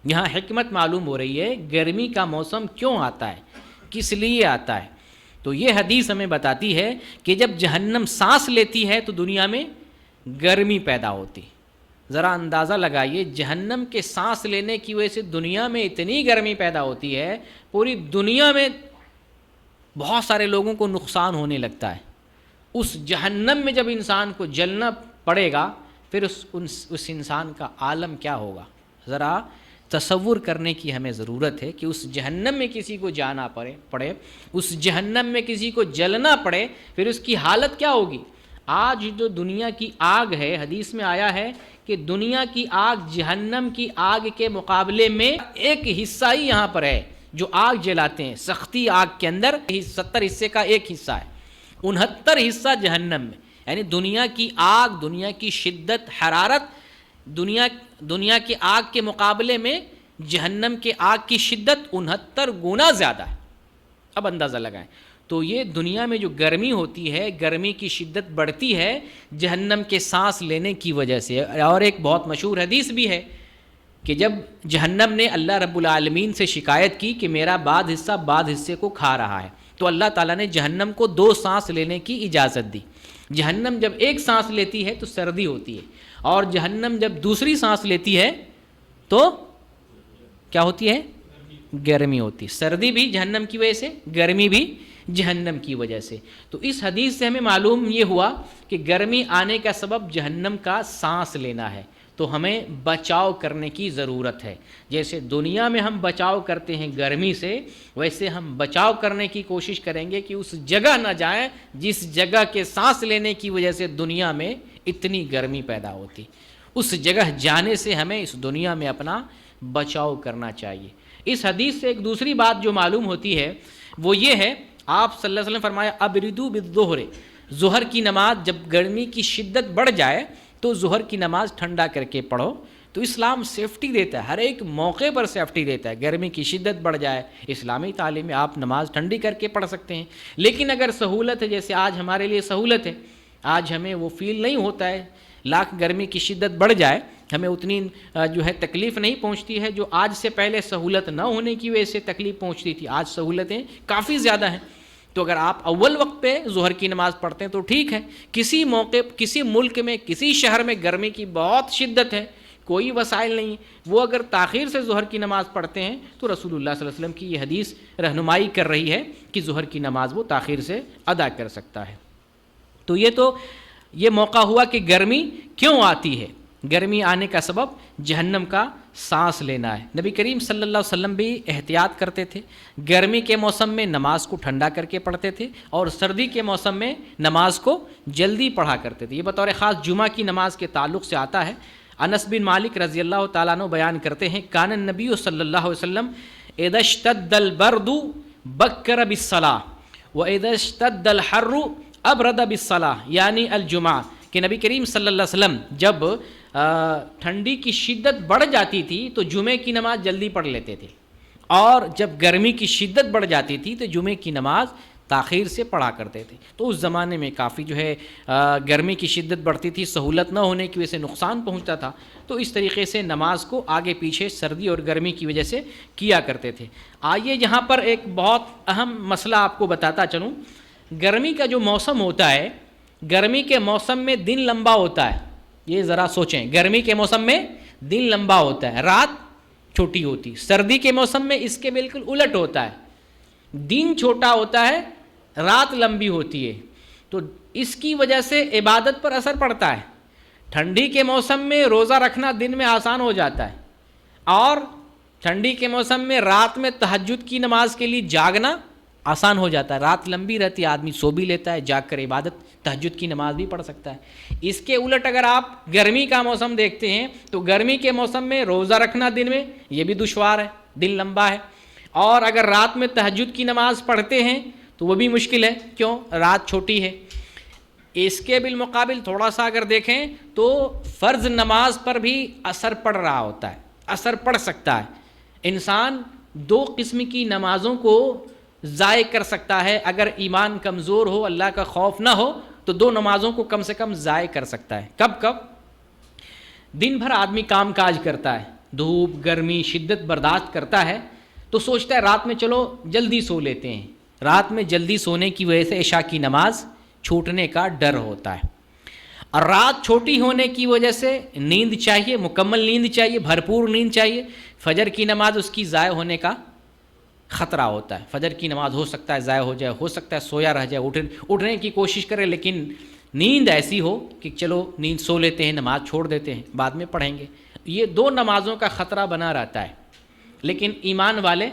یہاں حکمت معلوم ہو رہی ہے گرمی کا موسم کیوں آتا ہے، کس لیے آتا ہے. تو یہ حدیث ہمیں بتاتی ہے کہ جب جہنم سانس لیتی ہے تو دنیا میں گرمی پیدا ہوتی. ذرا اندازہ لگائیے جہنم کے سانس لینے کی وجہ سے دنیا میں اتنی گرمی پیدا ہوتی ہے، پوری دنیا میں بہت سارے لوگوں کو نقصان ہونے لگتا ہے. اس جہنم میں جب انسان کو جلنا پڑے گا پھر اس انسان کا عالم کیا ہوگا. ذرا تصور کرنے کی ہمیں ضرورت ہے کہ اس جہنم میں کسی کو جانا پڑے، اس جہنم میں کسی کو جلنا پڑے، پھر اس کی حالت کیا ہوگی. آج جو دنیا کی آگ ہے، حدیث میں آیا ہے کہ دنیا کی آگ جہنم کی آگ کے مقابلے میں ایک حصہ ہی یہاں پر ہے. جو آگ جلاتے ہیں سختی آگ کے اندر 70 حصے کا ایک حصہ ہے، 69 حصہ جہنم میں. یعنی دنیا کی آگ، دنیا کی شدت حرارت دنیا کی آگ کے مقابلے میں جہنم کے آگ کی شدت 69 گنا زیادہ ہے. اب اندازہ لگائیں. تو یہ دنیا میں جو گرمی ہوتی ہے، گرمی کی شدت بڑھتی ہے جہنم کے سانس لینے کی وجہ سے. اور ایک بہت مشہور حدیث بھی ہے کہ جب جہنم نے اللہ رب العالمین سے شکایت کی کہ میرا بعض حصے کو کھا رہا ہے، تو اللہ تعالیٰ نے جہنم کو 2 سانس لینے کی اجازت دی. جہنم جب ایک سانس لیتی ہے تو سردی ہوتی ہے، اور جہنم جب دوسری سانس لیتی ہے تو کیا ہوتی ہے؟ گرمی ہوتی. سردی بھی جہنم کی وجہ سے، گرمی بھی جہنم کی وجہ سے. تو اس حدیث سے ہمیں معلوم یہ ہوا کہ گرمی آنے کا سبب جہنم کا سانس لینا ہے. تو ہمیں بچاؤ کرنے کی ضرورت ہے. جیسے دنیا میں ہم بچاؤ کرتے ہیں گرمی سے، ویسے ہم بچاؤ کرنے کی کوشش کریں گے کہ اس جگہ نہ جائیں جس جگہ کے سانس لینے کی وجہ سے دنیا میں اتنی گرمی پیدا ہوتی. اس جگہ جانے سے ہمیں اس دنیا میں اپنا بچاؤ کرنا چاہیے. اس حدیث سے ایک دوسری بات جو معلوم ہوتی ہے وہ یہ ہے، آپ صلی اللہ علیہ وسلم فرمایا ابردوا بالظہر، ظہر کی نماز جب گرمی کی شدت بڑھ جائے تو ظہر کی نماز ٹھنڈا کر کے پڑھو. تو اسلام سیفٹی دیتا ہے، ہر ایک موقع پر سیفٹی دیتا ہے. گرمی کی شدت بڑھ جائے، اسلامی تعلیم میں آپ نماز ٹھنڈی کر کے پڑھ سکتے ہیں. لیکن اگر سہولت ہے، جیسے آج ہمارے لیے سہولت ہے، آج ہمیں وہ فیل نہیں ہوتا ہے، لاکھ گرمی کی شدت بڑھ جائے ہمیں اتنی جو ہے تکلیف نہیں پہنچتی ہے جو آج سے پہلے سہولت نہ ہونے کی وجہ سے تکلیف پہنچتی تھی. آج سہولتیں کافی زیادہ ہیں. تو اگر آپ اول وقت پہ ظہر کی نماز پڑھتے ہیں تو ٹھیک ہے. کسی موقع، کسی ملک میں، کسی شہر میں گرمی کی بہت شدت ہے، کوئی وسائل نہیں، وہ اگر تاخیر سے ظہر کی نماز پڑھتے ہیں تو رسول اللہ صلی اللہ علیہ وسلم کی یہ حدیث رہنمائی کر رہی ہے کہ ظہر کی نماز وہ تاخیر سے ادا کر سکتا ہے. تو یہ موقع ہوا کہ گرمی کیوں آتی ہے. گرمی آنے کا سبب جہنم کا سانس لینا ہے. نبی کریم صلی اللہ علیہ وسلم بھی احتیاط کرتے تھے. گرمی کے موسم میں نماز کو ٹھنڈا کر کے پڑھتے تھے اور سردی کے موسم میں نماز کو جلدی پڑھا کرتے تھے. یہ بطور خاص جمعہ کی نماز کے تعلق سے آتا ہے. انس بن مالک رضی اللہ تعالیٰ عنہ بیان کرتے ہیں کان النبی صلی اللہ علیہ وسلم اذا اشتد البرد بکر بالصلاۃ واذا اشتد الحر ابرد بالصلاۃ، یعنی الجمعہ، کہ نبی کریم صلی اللہ علیہ وسلم جب ٹھنڈی کی شدت بڑھ جاتی تھی تو جمعے کی نماز جلدی پڑھ لیتے تھے، اور جب گرمی کی شدت بڑھ جاتی تھی تو جمعے کی نماز تاخیر سے پڑھا کرتے تھے۔ تو اس زمانے میں کافی جو ہے گرمی کی شدت بڑھتی تھی، سہولت نہ ہونے کی وجہ سے نقصان پہنچتا تھا، تو اس طریقے سے نماز کو آگے پیچھے سردی اور گرمی کی وجہ سے کیا کرتے تھے۔ آئیے یہاں پر ایک بہت اہم مسئلہ آپ کو بتاتا چلوں۔ گرمی کا جو موسم ہوتا ہے، گرمی کے موسم میں دن لمبا ہوتا ہے، یہ ذرا سوچیں، گرمی کے موسم میں دن لمبا ہوتا ہے، رات چھوٹی ہوتی۔ سردی کے موسم میں اس کے بالکل الٹ ہوتا ہے، دن چھوٹا ہوتا ہے، رات لمبی ہوتی ہے۔ تو اس کی وجہ سے عبادت پر اثر پڑتا ہے۔ ٹھنڈی کے موسم میں روزہ رکھنا دن میں آسان ہو جاتا ہے، اور ٹھنڈی کے موسم میں رات میں تہجد کی نماز کے لیے جاگنا آسان ہو جاتا ہے۔ رات لمبی رہتی ہے، آدمی سو بھی لیتا ہے، جاگ کر عبادت تہجد کی نماز بھی پڑھ سکتا ہے۔ اس کے الٹ اگر آپ گرمی کا موسم دیکھتے ہیں تو گرمی کے موسم میں روزہ رکھنا دن میں یہ بھی دشوار ہے، دن لمبا ہے، اور اگر رات میں تہجد کی نماز پڑھتے ہیں تو وہ بھی مشکل ہے، کیوں؟ رات چھوٹی ہے۔ اس کے بالمقابل تھوڑا سا اگر دیکھیں تو فرض نماز پر بھی اثر پڑ رہا ہوتا ہے، اثر پڑ سکتا ہے۔ انسان دو قسم کی نمازوں کو ضائع کر سکتا ہے، اگر ایمان کمزور ہو، اللہ کا خوف نہ ہو تو دو نمازوں کو کم سے کم ضائع کر سکتا ہے۔ کب کب؟ دن بھر آدمی کام کاج کرتا ہے، دھوپ گرمی شدت برداشت کرتا ہے، تو سوچتا ہے رات میں چلو جلدی سو لیتے ہیں۔ رات میں جلدی سونے کی وجہ سے عشاء کی نماز چھوٹنے کا ڈر ہوتا ہے، اور رات چھوٹی ہونے کی وجہ سے نیند چاہیے، مکمل نیند چاہیے، بھرپور نیند چاہیے۔ فجر کی نماز اس کی ضائع ہونے کا خطرہ ہوتا ہے، فجر کی نماز ہو سکتا ہے ضائع ہو جائے، ہو سکتا ہے سویا رہ جائے، اٹھنے کی کوشش کرے، لیکن نیند ایسی ہو کہ چلو نیند سو لیتے ہیں، نماز چھوڑ دیتے ہیں، بعد میں پڑھیں گے۔ یہ دو نمازوں کا خطرہ بنا رہتا ہے۔ لیکن ایمان والے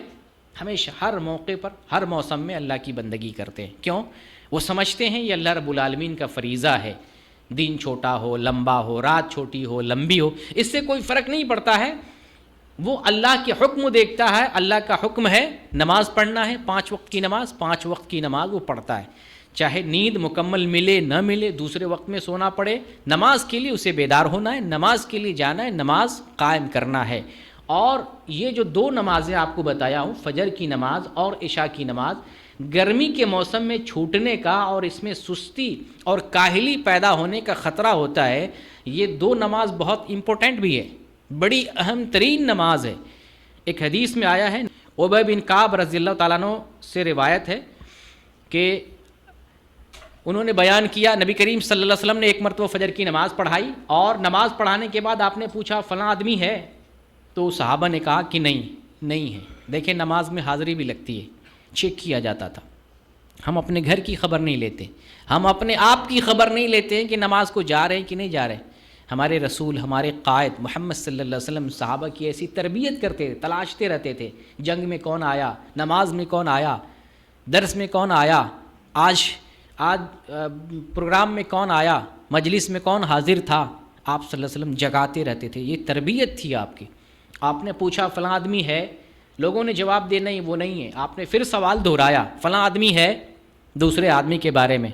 ہمیشہ ہر موقع پر ہر موسم میں اللہ کی بندگی کرتے ہیں، کیوں؟ وہ سمجھتے ہیں یہ اللہ رب العالمین کا فریضہ ہے، دن چھوٹا ہو لمبا ہو، رات چھوٹی ہو لمبی ہو، اس سے کوئی فرق نہیں پڑتا ہے۔ وہ اللہ کے حکم دیکھتا ہے، اللہ کا حکم ہے نماز پڑھنا ہے، 5 وقت کی نماز، 5 وقت کی نماز وہ پڑھتا ہے، چاہے نیند مکمل ملے نہ ملے، دوسرے وقت میں سونا پڑے، نماز کے لیے اسے بیدار ہونا ہے، نماز کے لیے جانا ہے، نماز قائم کرنا ہے۔ اور یہ جو دو نمازیں آپ کو بتایا ہوں، فجر کی نماز اور عشاء کی نماز، گرمی کے موسم میں چھوٹنے کا اور اس میں سستی اور کاہلی پیدا ہونے کا خطرہ ہوتا ہے۔ یہ دو نماز بہت امپورٹنٹ بھی ہے، بڑی اہم ترین نماز ہے۔ ایک حدیث میں آیا ہے، ابی بن کعب رضی اللہ تعالیٰ عنہ سے روایت ہے کہ انہوں نے بیان کیا، نبی کریم صلی اللہ علیہ وسلم نے ایک مرتبہ فجر کی نماز پڑھائی، اور نماز پڑھانے کے بعد آپ نے پوچھا فلاں آدمی ہے؟ تو صحابہ نے کہا کہ نہیں ہے۔ دیکھیں نماز میں حاضری بھی لگتی ہے، چیک کیا جاتا تھا۔ ہم اپنے گھر کی خبر نہیں لیتے، ہم اپنے آپ کی خبر نہیں لیتے کہ نماز کو جا رہے ہیں کہ نہیں جا رہے۔ ہمارے رسول، ہمارے قائد محمد صلی اللہ علیہ وسلم صحابہ کی ایسی تربیت کرتے تھے، تلاشتے رہتے تھے، جنگ میں کون آیا، نماز میں کون آیا، درس میں کون آیا، آج پروگرام میں کون آیا، مجلس میں کون حاضر تھا، آپ صلی اللہ علیہ وسلم جگاتے رہتے تھے۔ یہ تربیت تھی آپ کی۔ آپ نے پوچھا فلاں آدمی ہے، لوگوں نے جواب دیا نہیں وہ نہیں ہے، آپ نے پھر سوال دہرایا فلاں آدمی ہے، دوسرے آدمی کے بارے میں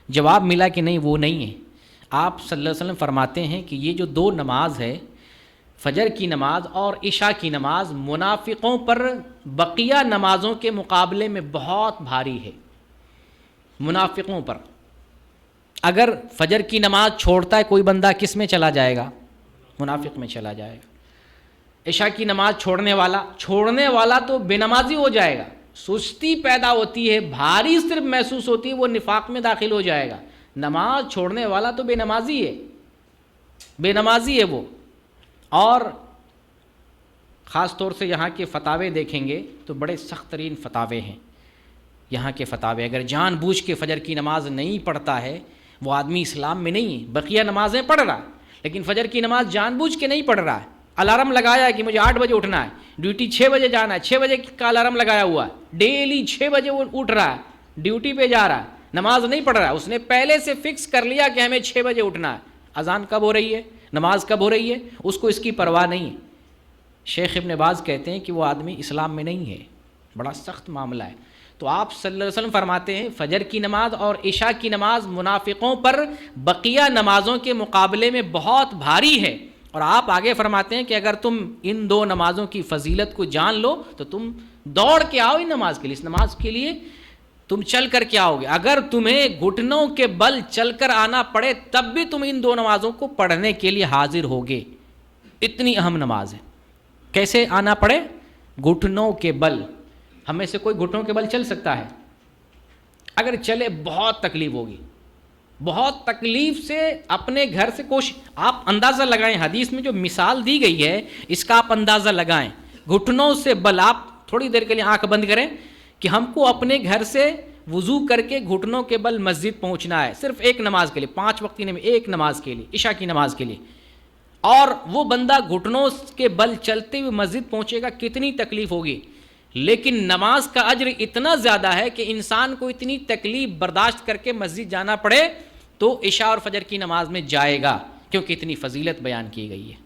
جواب ملا کہ نہیں وہ نہیں ہے۔ آپ صلی اللہ علیہ وسلم فرماتے ہیں کہ یہ جو دو نماز ہے، فجر کی نماز اور عشاء کی نماز، منافقوں پر بقیہ نمازوں کے مقابلے میں بہت بھاری ہے۔ منافقوں پر اگر فجر کی نماز چھوڑتا ہے کوئی بندہ، کس میں چلا جائے گا؟ منافق میں چلا جائے گا۔ عشاء کی نماز چھوڑنے والا تو بے نمازی ہو جائے گا، سستی پیدا ہوتی ہے، بھاری صرف محسوس ہوتی ہے، وہ نفاق میں داخل ہو جائے گا۔ نماز چھوڑنے والا تو بے نمازی ہے وہ۔ اور خاص طور سے یہاں کے فتاوے دیکھیں گے تو بڑے سخت ترین فتاوے ہیں یہاں کے فتاوے۔ اگر جان بوجھ کے فجر کی نماز نہیں پڑھتا ہے وہ آدمی اسلام میں نہیں ہے۔ بقیہ نمازیں پڑھ رہا لیکن فجر کی نماز جان بوجھ کے نہیں پڑھ رہا ہے۔ الارم لگایا ہے کہ مجھے 8 بجے اٹھنا ہے، ڈیوٹی 6 بجے جانا ہے، 6 بجے کا الارم لگایا ہوا ہے، ڈیلی 6 بجے وہ اٹھ رہا ہے، ڈیوٹی پہ جا رہا ہے، نماز نہیں پڑھ رہا ہے۔ اس نے پہلے سے فکس کر لیا کہ ہمیں 6 بجے اٹھنا ہے، اذان کب ہو رہی ہے، نماز کب ہو رہی ہے، اس کو اس کی پرواہ نہیں ہے۔ شیخ ابن باز کہتے ہیں کہ وہ آدمی اسلام میں نہیں ہے، بڑا سخت معاملہ ہے۔ تو آپ صلی اللہ علیہ وسلم فرماتے ہیں فجر کی نماز اور عشاء کی نماز منافقوں پر بقیہ نمازوں کے مقابلے میں بہت بھاری ہے، اور آپ آگے فرماتے ہیں کہ اگر تم ان دو نمازوں کی فضیلت کو جان لو تو تم دوڑ کے آؤ ان نماز کے لیے، اس نماز کے لیے تم چل کر کے آؤ گے، اگر تمہیں گھٹنوں کے بل چل کر آنا پڑے تب بھی تم ان دو نمازوں کو پڑھنے کے لیے حاضر ہوگے، اتنی اہم نماز ہے۔ کیسے آنا پڑے؟ گھٹنوں کے بل۔ ہم میں سے کوئی گھٹنوں کے بل چل سکتا ہے؟ اگر چلے بہت تکلیف ہوگی، بہت تکلیف سے اپنے گھر سے کوشش، آپ اندازہ لگائیں حدیث میں جو مثال دی گئی ہے اس کا آپ اندازہ لگائیں، گھٹنوں سے بل۔ آپ تھوڑی دیر کے لیے آنکھ بند کریں کہ ہم کو اپنے گھر سے وضو کر کے گھٹنوں کے بل مسجد پہنچنا ہے، صرف ایک نماز کے لیے، 5 وقت میں ایک نماز کے لیے، عشاء کی نماز کے لیے، اور وہ بندہ گھٹنوں کے بل چلتے ہوئے مسجد پہنچے گا، کتنی تکلیف ہوگی۔ لیکن نماز کا اجر اتنا زیادہ ہے کہ انسان کو اتنی تکلیف برداشت کر کے مسجد جانا پڑے تو عشاء اور فجر کی نماز میں جائے گا، کیونکہ اتنی فضیلت بیان کی گئی ہے۔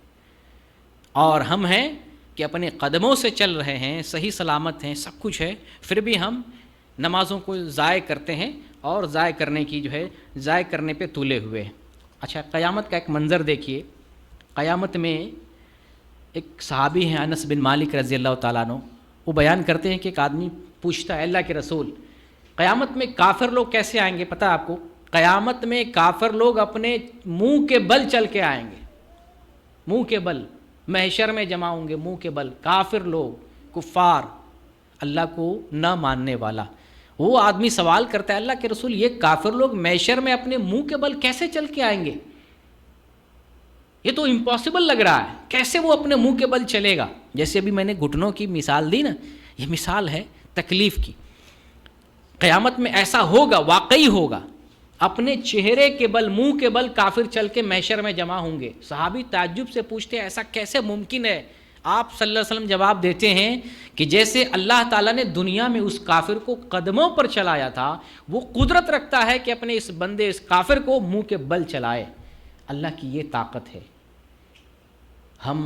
اور ہم ہیں کہ اپنے قدموں سے چل رہے ہیں، صحیح سلامت ہیں، سب کچھ ہے، پھر بھی ہم نمازوں کو ضائع کرتے ہیں، اور ضائع کرنے کی ضائع کرنے پہ تولے ہوئے ہیں۔ اچھا، قیامت کا ایک منظر دیکھیے۔ قیامت میں ایک صحابی ہیں انس بن مالک رضی اللہ تعالیٰ عنہ، وہ بیان کرتے ہیں کہ ایک آدمی پوچھتا ہے اللہ کے رسول، قیامت میں کافر لوگ کیسے آئیں گے؟ پتہ آپ کو، قیامت میں کافر لوگ اپنے منہ کے بل چل کے آئیں گے، منہ کے بل، محشر میں جمع ہوں گے منہ کے بل، کافر لوگ، کفار، اللہ کو نہ ماننے والا۔ وہ آدمی سوال کرتا ہے اللہ کے رسول، یہ کافر لوگ محشر میں اپنے منہ کے بل کیسے چل کے آئیں گے؟ یہ تو امپاسبل لگ رہا ہے، کیسے وہ اپنے منہ کے بل چلے گا؟ جیسے ابھی میں نے گھٹنوں کی مثال دی نا، یہ مثال ہے تکلیف کی۔ قیامت میں ایسا ہوگا، واقعی ہوگا، اپنے چہرے کے بل، منہ کے بل کافر چل کے محشر میں جمع ہوں گے۔ صحابی تعجب سے پوچھتے ہیں ایسا کیسے ممکن ہے؟ آپ صلی اللہ علیہ وسلم جواب دیتے ہیں کہ جیسے اللہ تعالیٰ نے دنیا میں اس کافر کو قدموں پر چلایا تھا، وہ قدرت رکھتا ہے کہ اپنے اس بندے، اس کافر کو منہ کے بل چلائے۔ اللہ کی یہ طاقت ہے۔ ہم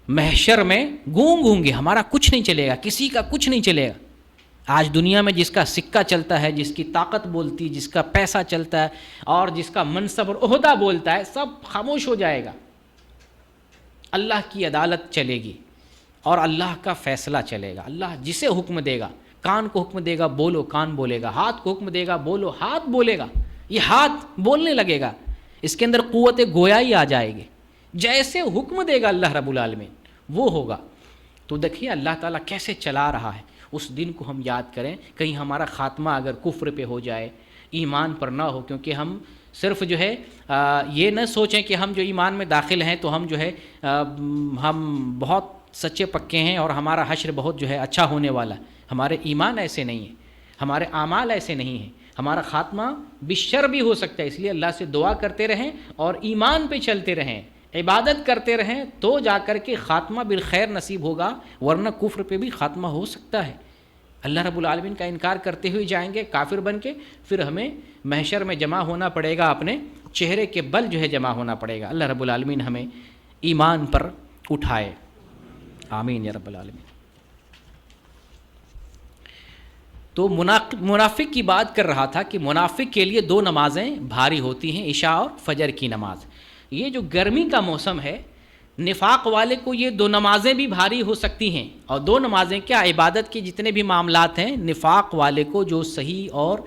محشر میں گونگ ہوں گے، ہمارا کچھ نہیں چلے گا، کسی کا کچھ نہیں چلے گا۔ آج دنیا میں جس کا سکہ چلتا ہے، جس کی طاقت بولتی، جس کا پیسہ چلتا ہے، اور جس کا منصب اور عہدہ بولتا ہے، سب خاموش ہو جائے گا۔ اللہ کی عدالت چلے گی اور اللہ کا فیصلہ چلے گا۔ اللہ جسے حکم دے گا، کان کو حکم دے گا بولو، کان بولے گا، ہاتھ کو حکم دے گا بولو، ہاتھ بولے گا، یہ ہاتھ بولنے لگے گا، اس کے اندر قوت گویائی آ جائے گی۔ جیسے حکم دے گا اللہ رب العالمین وہ ہوگا۔ تو دیکھیے اللہ تعالیٰ کیسے چلا رہا ہے۔ اس دن کو ہم یاد کریں، کہیں ہمارا خاتمہ اگر کفر پہ ہو جائے، ایمان پر نہ ہو، کیونکہ ہم صرف یہ نہ سوچیں کہ ہم جو ایمان میں داخل ہیں تو ہم ہم بہت سچے پکے ہیں اور ہمارا حشر بہت اچھا ہونے والا ہے۔ ہمارے ایمان ایسے نہیں ہیں، ہمارے اعمال ایسے نہیں ہیں، ہمارا خاتمہ بالشر بھی ہو سکتا ہے۔ اس لیے اللہ سے دعا کرتے رہیں اور ایمان پہ چلتے رہیں، عبادت کرتے رہیں، تو جا کر کے خاتمہ بالخیر نصیب ہوگا، ورنہ کفر پہ بھی خاتمہ ہو سکتا ہے۔ اللہ رب العالمین کا انکار کرتے ہوئے جائیں گے کافر بن کے، پھر ہمیں محشر میں جمع ہونا پڑے گا، اپنے چہرے کے بل جمع ہونا پڑے گا۔ اللہ رب العالمین ہمیں ایمان پر اٹھائے، آمین یا رب العالمین۔ تو منافق کی بات کر رہا تھا کہ منافق کے لیے 2 نمازیں بھاری ہوتی ہیں، عشاء اور فجر کی نماز۔ یہ جو گرمی کا موسم ہے، نفاق والے کو یہ 2 نمازیں بھی بھاری ہو سکتی ہیں۔ اور 2 نمازیں کیا؟ عبادت کے جتنے بھی معاملات ہیں، نفاق والے کو جو صحیح اور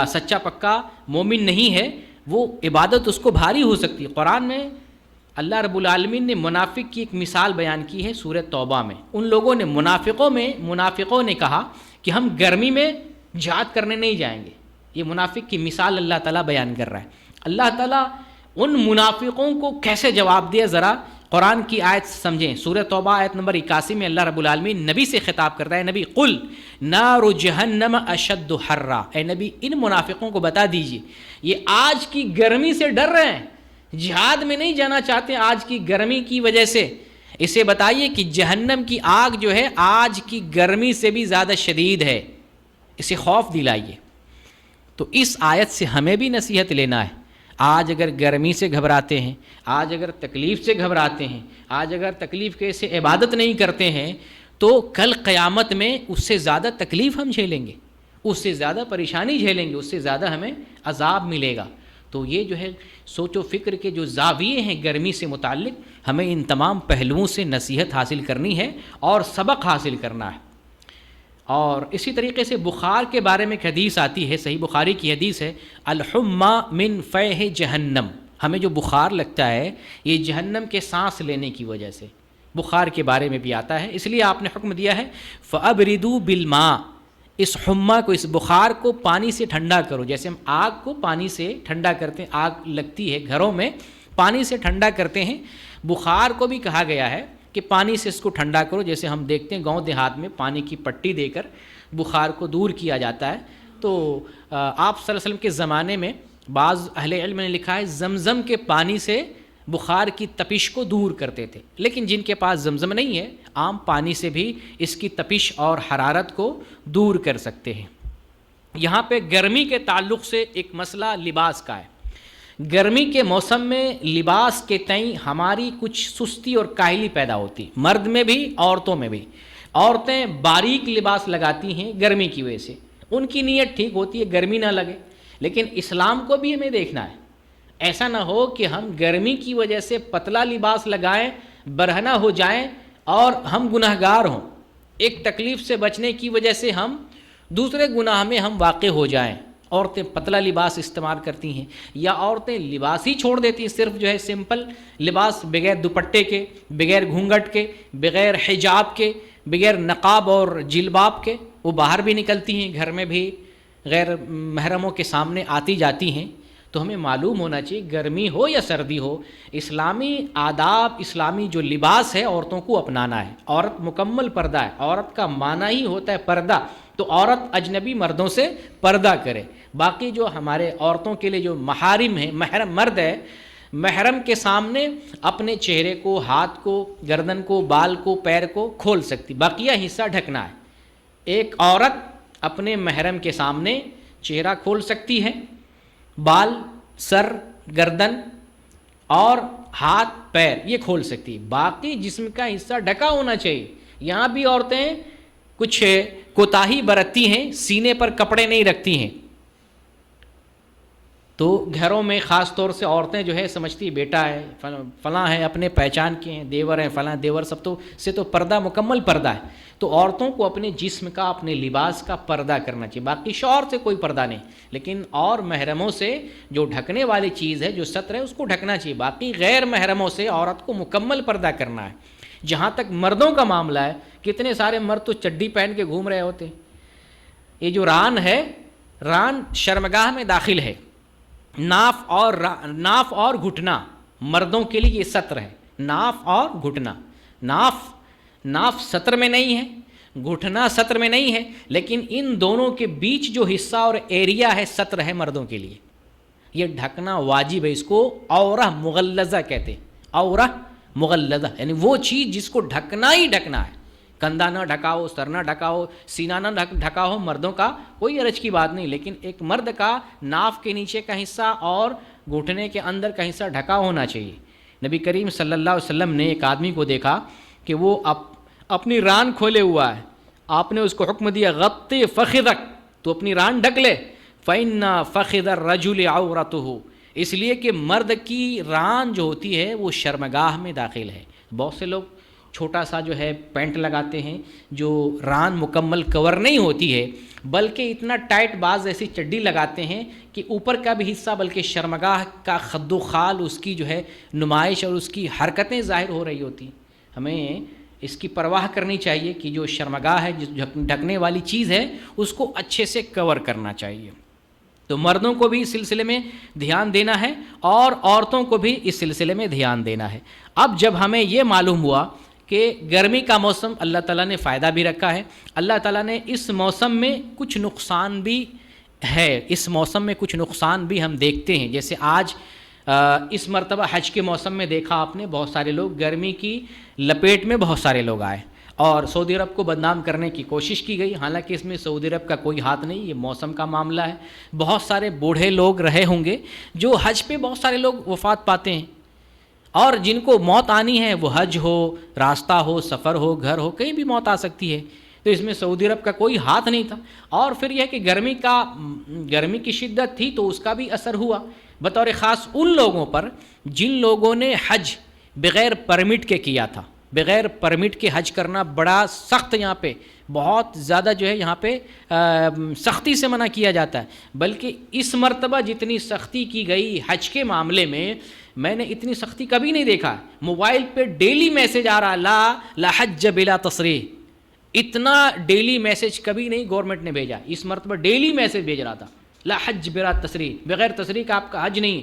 سچا پکا مومن نہیں ہے، وہ عبادت اس کو بھاری ہو سکتی ہے۔ قرآن میں اللہ رب العالمین نے منافق کی ایک مثال بیان کی ہے سورہ توبہ میں۔ ان لوگوں نے منافقوں نے کہا کہ ہم گرمی میں جہاد کرنے نہیں جائیں گے۔ یہ منافق کی مثال اللہ تعالیٰ بیان کر رہا ہے۔ اللہ تعالیٰ ان منافقوں کو کیسے جواب دیا، ذرا قرآن کی آیت سمجھیں۔ سورہ توبہ آیت نمبر 81 میں اللہ رب العالمین نبی سے خطاب کرتا ہے، نبی قل نار جہنم اشد حرا، اے نبی ان منافقوں کو بتا دیجئے یہ آج کی گرمی سے ڈر رہے ہیں، جہاد میں نہیں جانا چاہتے آج کی گرمی کی وجہ سے، اسے بتائیے کہ جہنم کی آگ آج کی گرمی سے بھی زیادہ شدید ہے، اسے خوف دلائیے۔ تو اس آیت سے ہمیں بھی نصیحت لینا ہے۔ آج اگر گرمی سے گھبراتے ہیں، آج اگر تکلیف سے گھبراتے ہیں، آج اگر تکلیف کے سے عبادت نہیں کرتے ہیں، تو کل قیامت میں اس سے زیادہ تکلیف ہم جھیلیں گے، اس سے زیادہ پریشانی جھیلیں گے، اس سے زیادہ ہمیں عذاب ملے گا۔ تو یہ جو ہے سوچ و فکر کے جو زاویے ہیں گرمی سے متعلق، ہمیں ان تمام پہلوؤں سے نصیحت حاصل کرنی ہے اور سبق حاصل کرنا ہے۔ اور اسی طریقے سے بخار کے بارے میں ایک حدیث آتی ہے، صحیح بخاری کی حدیث ہے، الحمى من فیح جہنم، ہمیں جو بخار لگتا ہے یہ جہنم کے سانس لینے کی وجہ سے، بخار کے بارے میں بھی آتا ہے، اس لیے آپ نے حکم دیا ہے فَأَبْرِدُوا بِالْمَاءِ، اس حمّہ کو، اس بخار کو پانی سے ٹھنڈا کرو، جیسے ہم آگ کو پانی سے ٹھنڈا کرتے ہیں، آگ لگتی ہے گھروں میں پانی سے ٹھنڈا کرتے ہیں، بخار کو بھی کہا گیا ہے کہ پانی سے اس کو ٹھنڈا کرو، جیسے ہم دیکھتے ہیں گاؤں دیہات میں پانی کی پٹی دے کر بخار کو دور کیا جاتا ہے۔ تو آپ صلی اللہ علیہ وسلم کے زمانے میں بعض اہل علم نے لکھا ہے زمزم کے پانی سے بخار کی تپش کو دور کرتے تھے، لیکن جن کے پاس زمزم نہیں ہے عام پانی سے بھی اس کی تپش اور حرارت کو دور کر سکتے ہیں۔ یہاں پہ گرمی کے تعلق سے ایک مسئلہ لباس کا ہے۔ گرمی کے موسم میں لباس کے تئیں ہماری کچھ سستی اور کاہلی پیدا ہوتی، مرد میں بھی عورتوں میں بھی۔ عورتیں باریک لباس لگاتی ہیں گرمی کی وجہ سے، ان کی نیت ٹھیک ہوتی ہے گرمی نہ لگے، لیکن اسلام کو بھی ہمیں دیکھنا ہے، ایسا نہ ہو کہ ہم گرمی کی وجہ سے پتلا لباس لگائیں، برہنہ ہو جائیں اور ہم گناہگار ہوں، ایک تکلیف سے بچنے کی وجہ سے ہم دوسرے گناہ میں ہم واقع ہو جائیں۔ عورتیں پتلا لباس استعمال کرتی ہیں، یا عورتیں لباس ہی چھوڑ دیتی ہیں، صرف جو ہے سمپل لباس بغیر دوپٹے کے، بغیر گھونگھٹ کے، بغیر حجاب کے، بغیر نقاب اور جلباب کے وہ باہر بھی نکلتی ہیں، گھر میں بھی غیر محرموں کے سامنے آتی جاتی ہیں۔ تو ہمیں معلوم ہونا چاہیے گرمی ہو یا سردی ہو، اسلامی آداب، اسلامی جو لباس ہے عورتوں کو اپنانا ہے۔ عورت مکمل پردہ ہے، عورت کا معنی ہی ہوتا ہے پردہ، تو عورت اجنبی مردوں سے پردہ کرے۔ باقی جو ہمارے عورتوں کے لیے جو محارم ہیں، محرم مرد ہے، محرم کے سامنے اپنے چہرے کو، ہاتھ کو، گردن کو، بال کو، پیر کو کھول سکتی، بقیہ حصہ ڈھکنا ہے۔ ایک عورت اپنے محرم کے سامنے چہرہ کھول سکتی ہے، بال، سر، گردن اور ہاتھ، پیر یہ کھول سکتی، باقی جسم کا حصہ ڈھکا ہونا چاہیے۔ یہاں بھی عورتیں کچھ کوتاہی برتتی ہیں، سینے پر کپڑے نہیں رکھتی ہیں۔ تو گھروں میں خاص طور سے عورتیں جو ہے سمجھتی بیٹا ہے، فلاں ہے، اپنے پہچان کے ہیں، دیور ہیں، فلاں دیور، سب تو سے تو پردہ مکمل پردہ ہے۔ تو عورتوں کو اپنے جسم کا، اپنے لباس کا پردہ کرنا چاہیے، باقی شوہر سے کوئی پردہ نہیں، لیکن اور محرموں سے جو ڈھکنے والی چیز ہے، جو ستر ہے، اس کو ڈھکنا چاہیے، باقی غیر محرموں سے عورت کو مکمل پردہ کرنا ہے۔ جہاں تک مردوں کا معاملہ ہے، کتنے سارے مرد تو چڈی پہن کے گھوم رہے ہوتے ہیں۔ یہ جو ران ہے، ران شرمگاہ میں داخل ہے، ناف اور گھٹنا مردوں کے لیے یہ ستر ہے، ناف اور گھٹنا، ناف ستر میں نہیں ہے، گھٹنا ستر میں نہیں ہے، لیکن ان دونوں کے بیچ جو حصہ اور ایریا ہے ستر ہے مردوں کے لیے، یہ ڈھکنا واجب ہے۔ اس کو عورہ مغلظہ کہتے ہیں، عورہ مغلظہ یعنی وہ چیز جس کو ڈھکنا ہی ڈھکنا ہے، کندھا نہ ڈھکا ہو، سر نہ ڈھکا ہو، سینہ نہ ڈھکا ہو، مردوں کا کوئی حرج کی بات نہیں، لیکن ایک مرد کا ناف کے نیچے کا حصہ اور گھٹنے کے اندر کا حصہ ڈھکا ہونا چاہیے۔ نبی کریم صلی اللہ علیہ وسلم نے ایک آدمی کو دیکھا کہ وہ اپنی ران کھولے ہوا ہے، آپ نے اس کو حکم دیا غطِ فخذک، تو اپنی ران ڈھک لے، فإن فخذ الرجل عورتہ، اس لیے کہ مرد کی ران جو ہوتی ہے وہ شرمگاہ میں داخل ہے۔ بہت سے لوگ چھوٹا سا جو ہے پینٹ لگاتے ہیں جو ران مکمل کور نہیں ہوتی ہے، بلکہ اتنا ٹائٹ باز ایسی چڈی لگاتے ہیں کہ اوپر کا بھی حصہ بلکہ شرمگاہ کا خد و خال اس کی جو ہے نمائش اور اس کی حرکتیں ظاہر ہو رہی ہوتی ہیں۔ ہمیں اس کی پرواہ کرنی چاہیے کہ جو شرمگاہ ہے، جس ڈھکنے والی چیز ہے، اس کو اچھے سے کور کرنا چاہیے۔ تو مردوں کو بھی اس سلسلے میں دھیان دینا ہے اور عورتوں کو بھی اس سلسلے میں دھیان دینا ہے۔ اب جب ہمیں یہ معلوم ہوا کہ گرمی کا موسم اللہ تعالیٰ نے فائدہ بھی رکھا ہے، اللہ تعالیٰ نے اس موسم میں کچھ نقصان بھی ہے، اس موسم میں کچھ نقصان بھی ہم دیکھتے ہیں، جیسے آج اس مرتبہ حج کے موسم میں دیکھا آپ نے بہت سارے لوگ، گرمی کی لپیٹ میں بہت سارے لوگ آئے اور سعودی عرب کو بدنام کرنے کی کوشش کی گئی، حالانکہ اس میں سعودی عرب کا کوئی ہاتھ نہیں، یہ موسم کا معاملہ ہے۔ بہت سارے بوڑھے لوگ رہے ہوں گے جو حج پہ بہت سارے لوگ وفات پاتے ہیں، اور جن کو موت آنی ہے وہ حج ہو، راستہ ہو، سفر ہو، گھر ہو، کہیں بھی موت آ سکتی ہے۔ تو اس میں سعودی عرب کا کوئی ہاتھ نہیں تھا۔ اور پھر یہ کہ گرمی کی شدت تھی تو اس کا بھی اثر ہوا، بطور خاص ان لوگوں پر جن لوگوں نے حج بغیر پرمٹ کے کیا تھا۔ بغیر پرمٹ کے حج کرنا بڑا سخت، یہاں پہ بہت زیادہ جو ہے یہاں پہ سختی سے منع کیا جاتا ہے۔ بلکہ اس مرتبہ جتنی سختی کی گئی حج کے معاملے میں نے اتنی سختی کبھی نہیں دیکھا۔ موبائل پہ ڈیلی میسج آ رہا، لا حج بلا تصریح، اتنا ڈیلی میسج کبھی نہیں گورنمنٹ نے بھیجا۔ اس مرتبہ ڈیلی میسج بھیج رہا تھا، لا حج بلا تصریح، بغیر تصریح کا آپ کا حج نہیں۔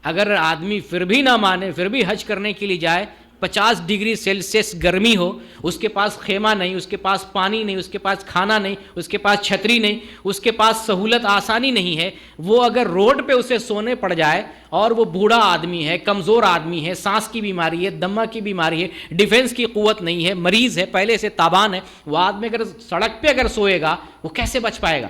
اگر آدمی پھر بھی نہ مانے، پھر بھی حج کرنے کے لیے جائے، 50 ڈگری سیلسیس گرمی ہو، اس کے پاس خیمہ نہیں، اس کے پاس پانی نہیں، اس کے پاس کھانا نہیں، اس کے پاس چھتری نہیں، اس کے پاس سہولت آسانی نہیں ہے، وہ اگر روڈ پہ اسے سونے پڑ جائے، اور وہ بوڑھا آدمی ہے، کمزور آدمی ہے، سانس کی بیماری ہے، دمہ کی بیماری ہے، ڈیفنس کی قوت نہیں ہے، مریض ہے، پہلے سے تابان ہے، وہ آدمی اگر سڑک پہ اگر سوئے گا وہ کیسے بچ پائے گا؟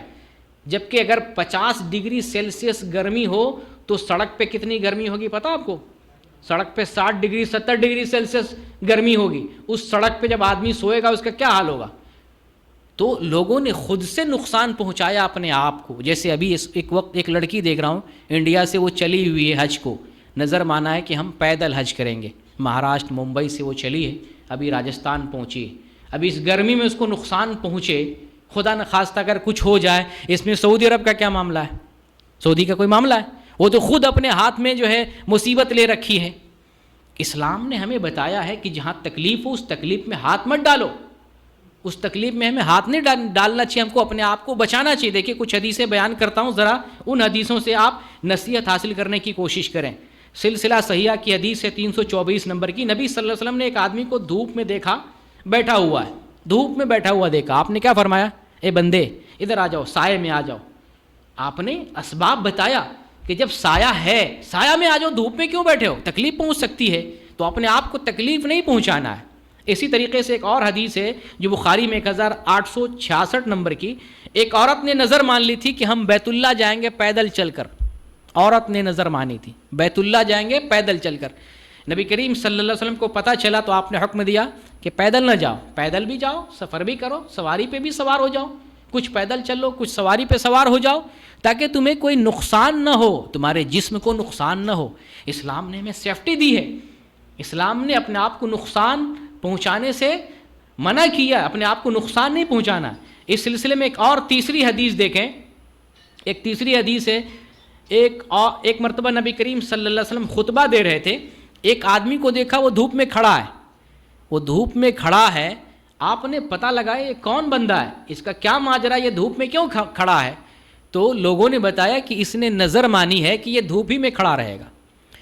جبکہ اگر 50 ڈگری سیلسیس گرمی ہو تو سڑک پہ کتنی گرمی ہوگی پتہ آپ کو؟ سڑک پہ 60 ڈگری 70 ڈگری سیلسیس گرمی ہوگی۔ اس سڑک پہ جب آدمی سوئے گا اس کا کیا حال ہوگا؟ تو لوگوں نے خود سے نقصان پہنچایا اپنے آپ کو۔ جیسے ابھی ایک وقت ایک لڑکی دیکھ رہا ہوں انڈیا سے، وہ چلی ہوئی ہے حج کو، نظر مانا ہے کہ ہم پیدل حج کریں گے، مہاراشٹر ممبئی سے وہ چلی ہے، ابھی راجستھان پہنچی ہے۔ ابھی اس گرمی میں اس کو نقصان پہنچے، خدا نخواستہ اگر کچھ ہو جائے، اس میں سعودی عرب کا کیا معاملہ ہے؟ سعودی کا کوئی معاملہ ہے؟ وہ تو خود اپنے ہاتھ میں جو ہے مصیبت لے رکھی ہے۔ اسلام نے ہمیں بتایا ہے کہ جہاں تکلیف ہو اس تکلیف میں ہاتھ مت ڈالو، اس تکلیف میں ہمیں ہاتھ نہیں ڈالنا چاہیے، ہم کو اپنے آپ کو بچانا چاہیے۔ دیکھیے کچھ حدیثیں بیان کرتا ہوں، ذرا ان حدیثوں سے آپ نصیحت حاصل کرنے کی کوشش کریں۔ سلسلہ صحیحہ کی حدیث ہے 324 نمبر کی، نبی صلی اللہ علیہ وسلم نے ایک آدمی کو دھوپ میں دیکھا، بیٹھا ہوا ہے، دھوپ میں بیٹھا ہوا دیکھا۔ آپ نے کیا فرمایا؟ اے بندے ادھر آ جاؤ، سائے میں آ جاؤ۔ آپ نے اسباب بتایا کہ جب سایہ ہے، سایہ میں آ جاؤ، دھوپ میں کیوں بیٹھے ہو؟ تکلیف پہنچ سکتی ہے، تو اپنے آپ کو تکلیف نہیں پہنچانا ہے۔ اسی طریقے سے ایک اور حدیث ہے جو بخاری میں 1866 نمبر کی، ایک عورت نے نظر مان لی تھی کہ ہم بیت اللہ جائیں گے پیدل چل کر۔ عورت نے نظر مانی تھی بیت اللہ جائیں گے پیدل چل کر۔ نبی کریم صلی اللہ علیہ وسلم کو پتہ چلا تو آپ نے حکم دیا کہ پیدل نہ جاؤ، پیدل بھی جاؤ، سفر بھی کرو، سواری پہ بھی سوار ہو جاؤ، کچھ پیدل چلو، کچھ سواری پہ سوار ہو جاؤ، تاکہ تمہیں کوئی نقصان نہ ہو، تمہارے جسم کو نقصان نہ ہو۔ اسلام نے ہمیں سیفٹی دی ہے، اسلام نے اپنے آپ کو نقصان پہنچانے سے منع کیا، اپنے آپ کو نقصان نہیں پہنچانا۔ اس سلسلے میں ایک اور تیسری حدیث دیکھیں، ایک تیسری حدیث ہے، ایک مرتبہ نبی کریم صلی اللہ علیہ وسلم خطبہ دے رہے تھے، ایک آدمی کو دیکھا وہ دھوپ میں کھڑا ہے، وہ دھوپ میں کھڑا ہے، آپ نے پتہ لگایا یہ کون بندہ ہے، اس کا کیا ماجرا، یہ دھوپ میں کیوں کھڑا ہے؟ تو لوگوں نے بتایا کہ اس نے نظر مانی ہے کہ یہ دھوپ ہی میں کھڑا رہے گا،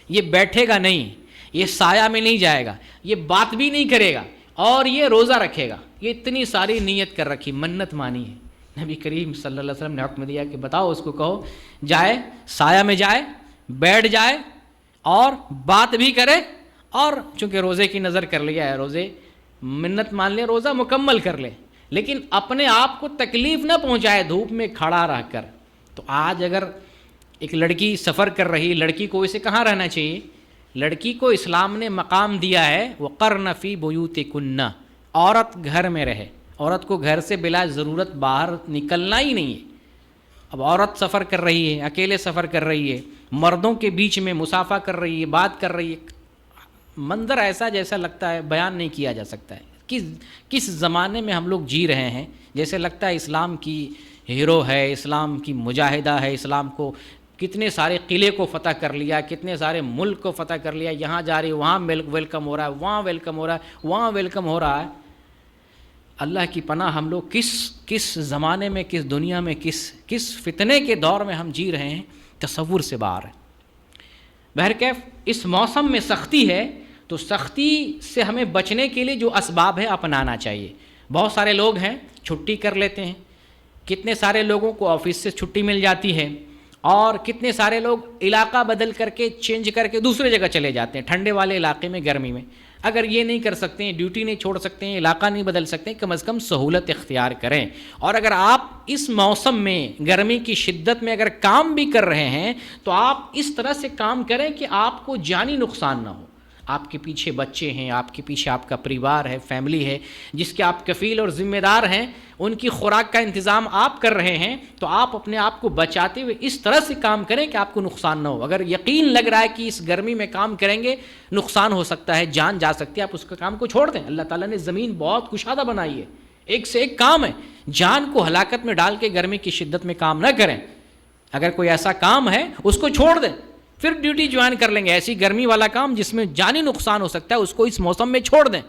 یہ بیٹھے گا نہیں، یہ سایہ میں نہیں جائے گا، یہ بات بھی نہیں کرے گا، اور یہ روزہ رکھے گا۔ یہ اتنی ساری نیت کر رکھی، منت مانی ہے۔ نبی کریم صلی اللہ علیہ وسلم نے حکم دیا کہ بتاؤ اس کو، کہو جائے سایہ میں جائے، بیٹھ جائے اور بات بھی کرے، اور چونکہ روزے کی نظر کر لیا ہے، روزے منت مان لے، روزہ مکمل کر لے، لیکن اپنے آپ کو تکلیف نہ پہنچائے دھوپ میں کھڑا رہ کر۔ تو آج اگر ایک لڑکی سفر کر رہی، لڑکی کو اسے کہاں رہنا چاہیے؟ لڑکی کو اسلام نے مقام دیا ہے وَقَرْنَ فِي بُيُوتِكُنَّ، عورت گھر میں رہے، عورت کو گھر سے بلا ضرورت باہر نکلنا ہی نہیں ہے۔ اب عورت سفر کر رہی ہے، اکیلے سفر کر رہی ہے، مردوں کے بیچ میں مسافہ کر رہی ہے، بات کر رہی ہے، منظر ایسا جیسا لگتا ہے بیان نہیں کیا جا سکتا ہے۔ کس زمانے میں ہم لوگ جی رہے ہیں، جیسے لگتا ہے اسلام کی ہیرو ہے، اسلام کی مجاہدہ ہے، اسلام کو کتنے سارے قلعے کو فتح کر لیا، کتنے سارے ملک کو فتح کر لیا، یہاں جا رہی وہاں ویلکم ہو رہا ہے، وہاں ویلکم ہو رہا ہے، وہاں ویلکم ہو رہا ہے۔ اللہ کی پناہ، ہم لوگ کس زمانے میں، کس دنیا میں، کس فتنے کے دور میں ہم جی رہے ہیں، تصور سے باہر ہے۔ بہرکیف اس موسم میں سختی ہے، تو سختی سے ہمیں بچنے کے لیے جو اسباب ہے اپنانا چاہیے۔ بہت سارے لوگ ہیں چھٹی کر لیتے ہیں، کتنے سارے لوگوں کو آفس سے چھٹی مل جاتی ہے، اور کتنے سارے لوگ علاقہ بدل کر کے چینج کر کے دوسرے جگہ چلے جاتے ہیں ٹھنڈے والے علاقے میں گرمی میں. اگر یہ نہیں کر سکتے ہیں, ڈیوٹی نہیں چھوڑ سکتے ہیں, علاقہ نہیں بدل سکتے ہیں, کم از کم سہولت اختیار کریں. اور اگر آپ اس موسم میں گرمی کی شدت میں اگر کام بھی کر رہے ہیں تو آپ اس طرح سے کام کریں کہ آپ کو جانی نقصان نہ ہو. آپ کے پیچھے بچے ہیں, آپ کے پیچھے آپ کا پریوار ہے, فیملی ہے جس کے آپ کفیل اور ذمہ دار ہیں, ان کی خوراک کا انتظام آپ کر رہے ہیں, تو آپ اپنے آپ کو بچاتے ہوئے اس طرح سے کام کریں کہ آپ کو نقصان نہ ہو. اگر یقین لگ رہا ہے کہ اس گرمی میں کام کریں گے نقصان ہو سکتا ہے, جان جا سکتی ہے, آپ اس کا کام کو چھوڑ دیں. اللہ تعالیٰ نے زمین بہت کشادہ بنائی ہے, ایک سے ایک کام ہے. جان کو ہلاکت میں ڈال کے گرمی کی شدت میں کام نہ کریں. اگر کوئی ایسا کام ہے اس کو چھوڑ دیں, پھر ڈیوٹی جوائن کر لیں گے. ایسی گرمی والا کام جس میں جانی نقصان ہو سکتا ہے اس کو اس موسم میں چھوڑ دیں,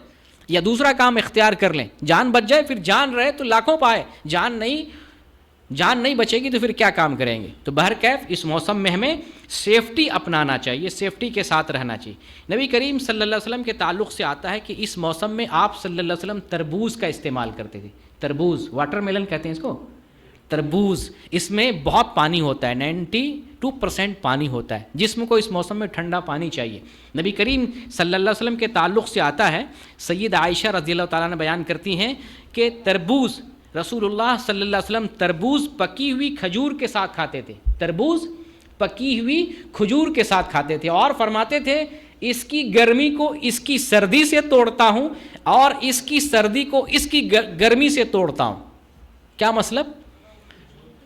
یا دوسرا کام اختیار کر لیں. جان بچ جائے, پھر جان رہے تو لاکھوں پائے, جان نہیں بچے گی تو پھر کیا کام کریں گے. تو بہرکیف اس موسم میں ہمیں سیفٹی اپنانا چاہیے, سیفٹی کے ساتھ رہنا چاہیے. نبی کریم صلی اللہ علیہ وسلم کے تعلق سے آتا ہے کہ اس موسم میں آپ صلی اللہ علیہ وسلم تربوز کا استعمال کرتے تھے. تربوز, واٹر میلن کہتے ہیں اس کو, تربوز. اس میں بہت پانی ہوتا ہے, 92% پانی ہوتا ہے. جسم کو اس موسم میں ٹھنڈا پانی چاہیے. نبی کریم صلی اللہ علیہ وسلم کے تعلق سے آتا ہے, سید عائشہ رضی اللہ تعالیٰ نے بیان کرتی ہیں کہ تربوز, رسول اللہ صلی اللہ علیہ وسلم تربوز پکی ہوئی کھجور کے ساتھ کھاتے تھے. تربوز پکی ہوئی کھجور کے ساتھ کھاتے تھے, اور فرماتے تھے اس کی گرمی کو اس کی سردی سے توڑتا ہوں, اور اس کی سردی کو اس کی گرمی سے توڑتا ہوں. کیا مطلب؟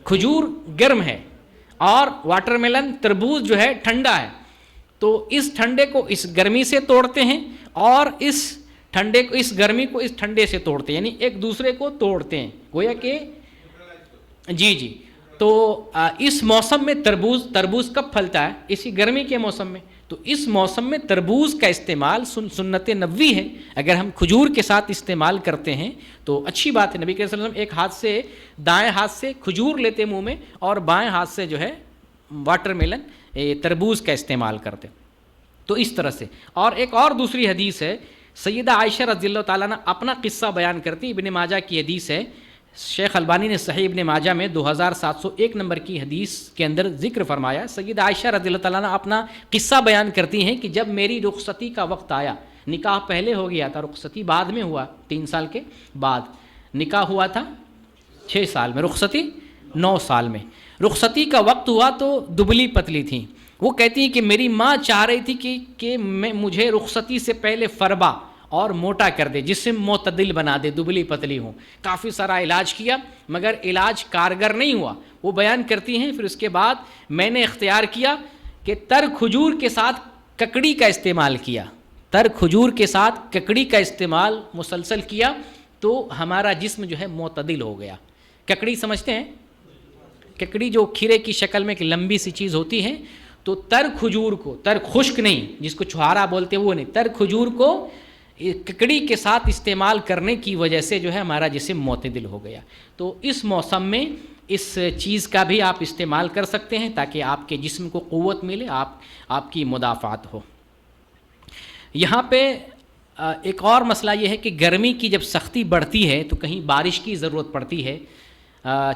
کھجور گرم ہے اور واٹر میلن تربوز جو ہے ٹھنڈا ہے, تو اس ٹھنڈے کو اس گرمی سے توڑتے ہیں, اور اس ٹھنڈے کو اس گرمی کو اس ٹھنڈے سے توڑتے ہیں, یعنی ایک دوسرے کو توڑتے ہیں گویا کہ. جی. تو اس موسم میں تربوز کب پھلتا ہے؟ اسی گرمی کے موسم میں. تو اس موسم میں تربوز کا استعمال سنت نبوی ہے. اگر ہم کھجور کے ساتھ استعمال کرتے ہیں تو اچھی بات ہے. نبی صلی اللہ علیہ وسلم ایک ہاتھ سے, دائیں ہاتھ سے کھجور لیتے منہ میں, اور بائیں ہاتھ سے جو ہے واٹر میلن تربوز کا استعمال کرتے. تو اس طرح سے. اور ایک اور دوسری حدیث ہے, سیدہ عائشہ رضی اللہ تعالیٰ نے اپنا قصہ بیان کرتی, ابن ماجہ کی حدیث ہے. شیخ البانی نے صحیح ابن ماجہ میں 2701 نمبر کی حدیث کے اندر ذکر فرمایا. سیدہ عائشہ رضی اللہ تعالیٰ نے اپنا قصہ بیان کرتی ہیں کہ جب میری رخصتی کا وقت آیا, نکاح پہلے ہو گیا تھا, رخصتی بعد میں ہوا, 3 سال کے بعد. نکاح ہوا تھا 6 سال میں, رخصتی 9 سال میں. رخصتی کا وقت ہوا تو دبلی پتلی تھیں. وہ کہتی ہیں کہ میری ماں چاہ رہی تھی کہ مجھے رخصتی سے پہلے فربا اور موٹا کر دے, جسم معتدل بنا دے, دبلی پتلی ہوں. کافی سارا علاج کیا مگر علاج کارگر نہیں ہوا. وہ بیان کرتی ہیں پھر اس کے بعد میں نے اختیار کیا کہ تر کھجور کے ساتھ ککڑی کا استعمال کیا. تر کھجور کے ساتھ ککڑی کا استعمال مسلسل کیا تو ہمارا جسم جو ہے معتدل ہو گیا. ککڑی سمجھتے ہیں؟ ککڑی جو کھیرے کی شکل میں ایک لمبی سی چیز ہوتی ہے, تو تر کھجور کو, تر خشک نہیں جس کو چھہارا بولتے وہ نہیں, تر کھجور کو ککڑی کے ساتھ استعمال کرنے کی وجہ سے جو ہے ہمارا جسم معتدل ہو گیا. تو اس موسم میں اس چیز کا بھی آپ استعمال کر سکتے ہیں تاکہ آپ کے جسم کو قوت ملے, آپ کی مدافعت ہو. یہاں پہ ایک اور مسئلہ یہ ہے کہ گرمی کی جب سختی بڑھتی ہے تو کہیں بارش کی ضرورت پڑتی ہے.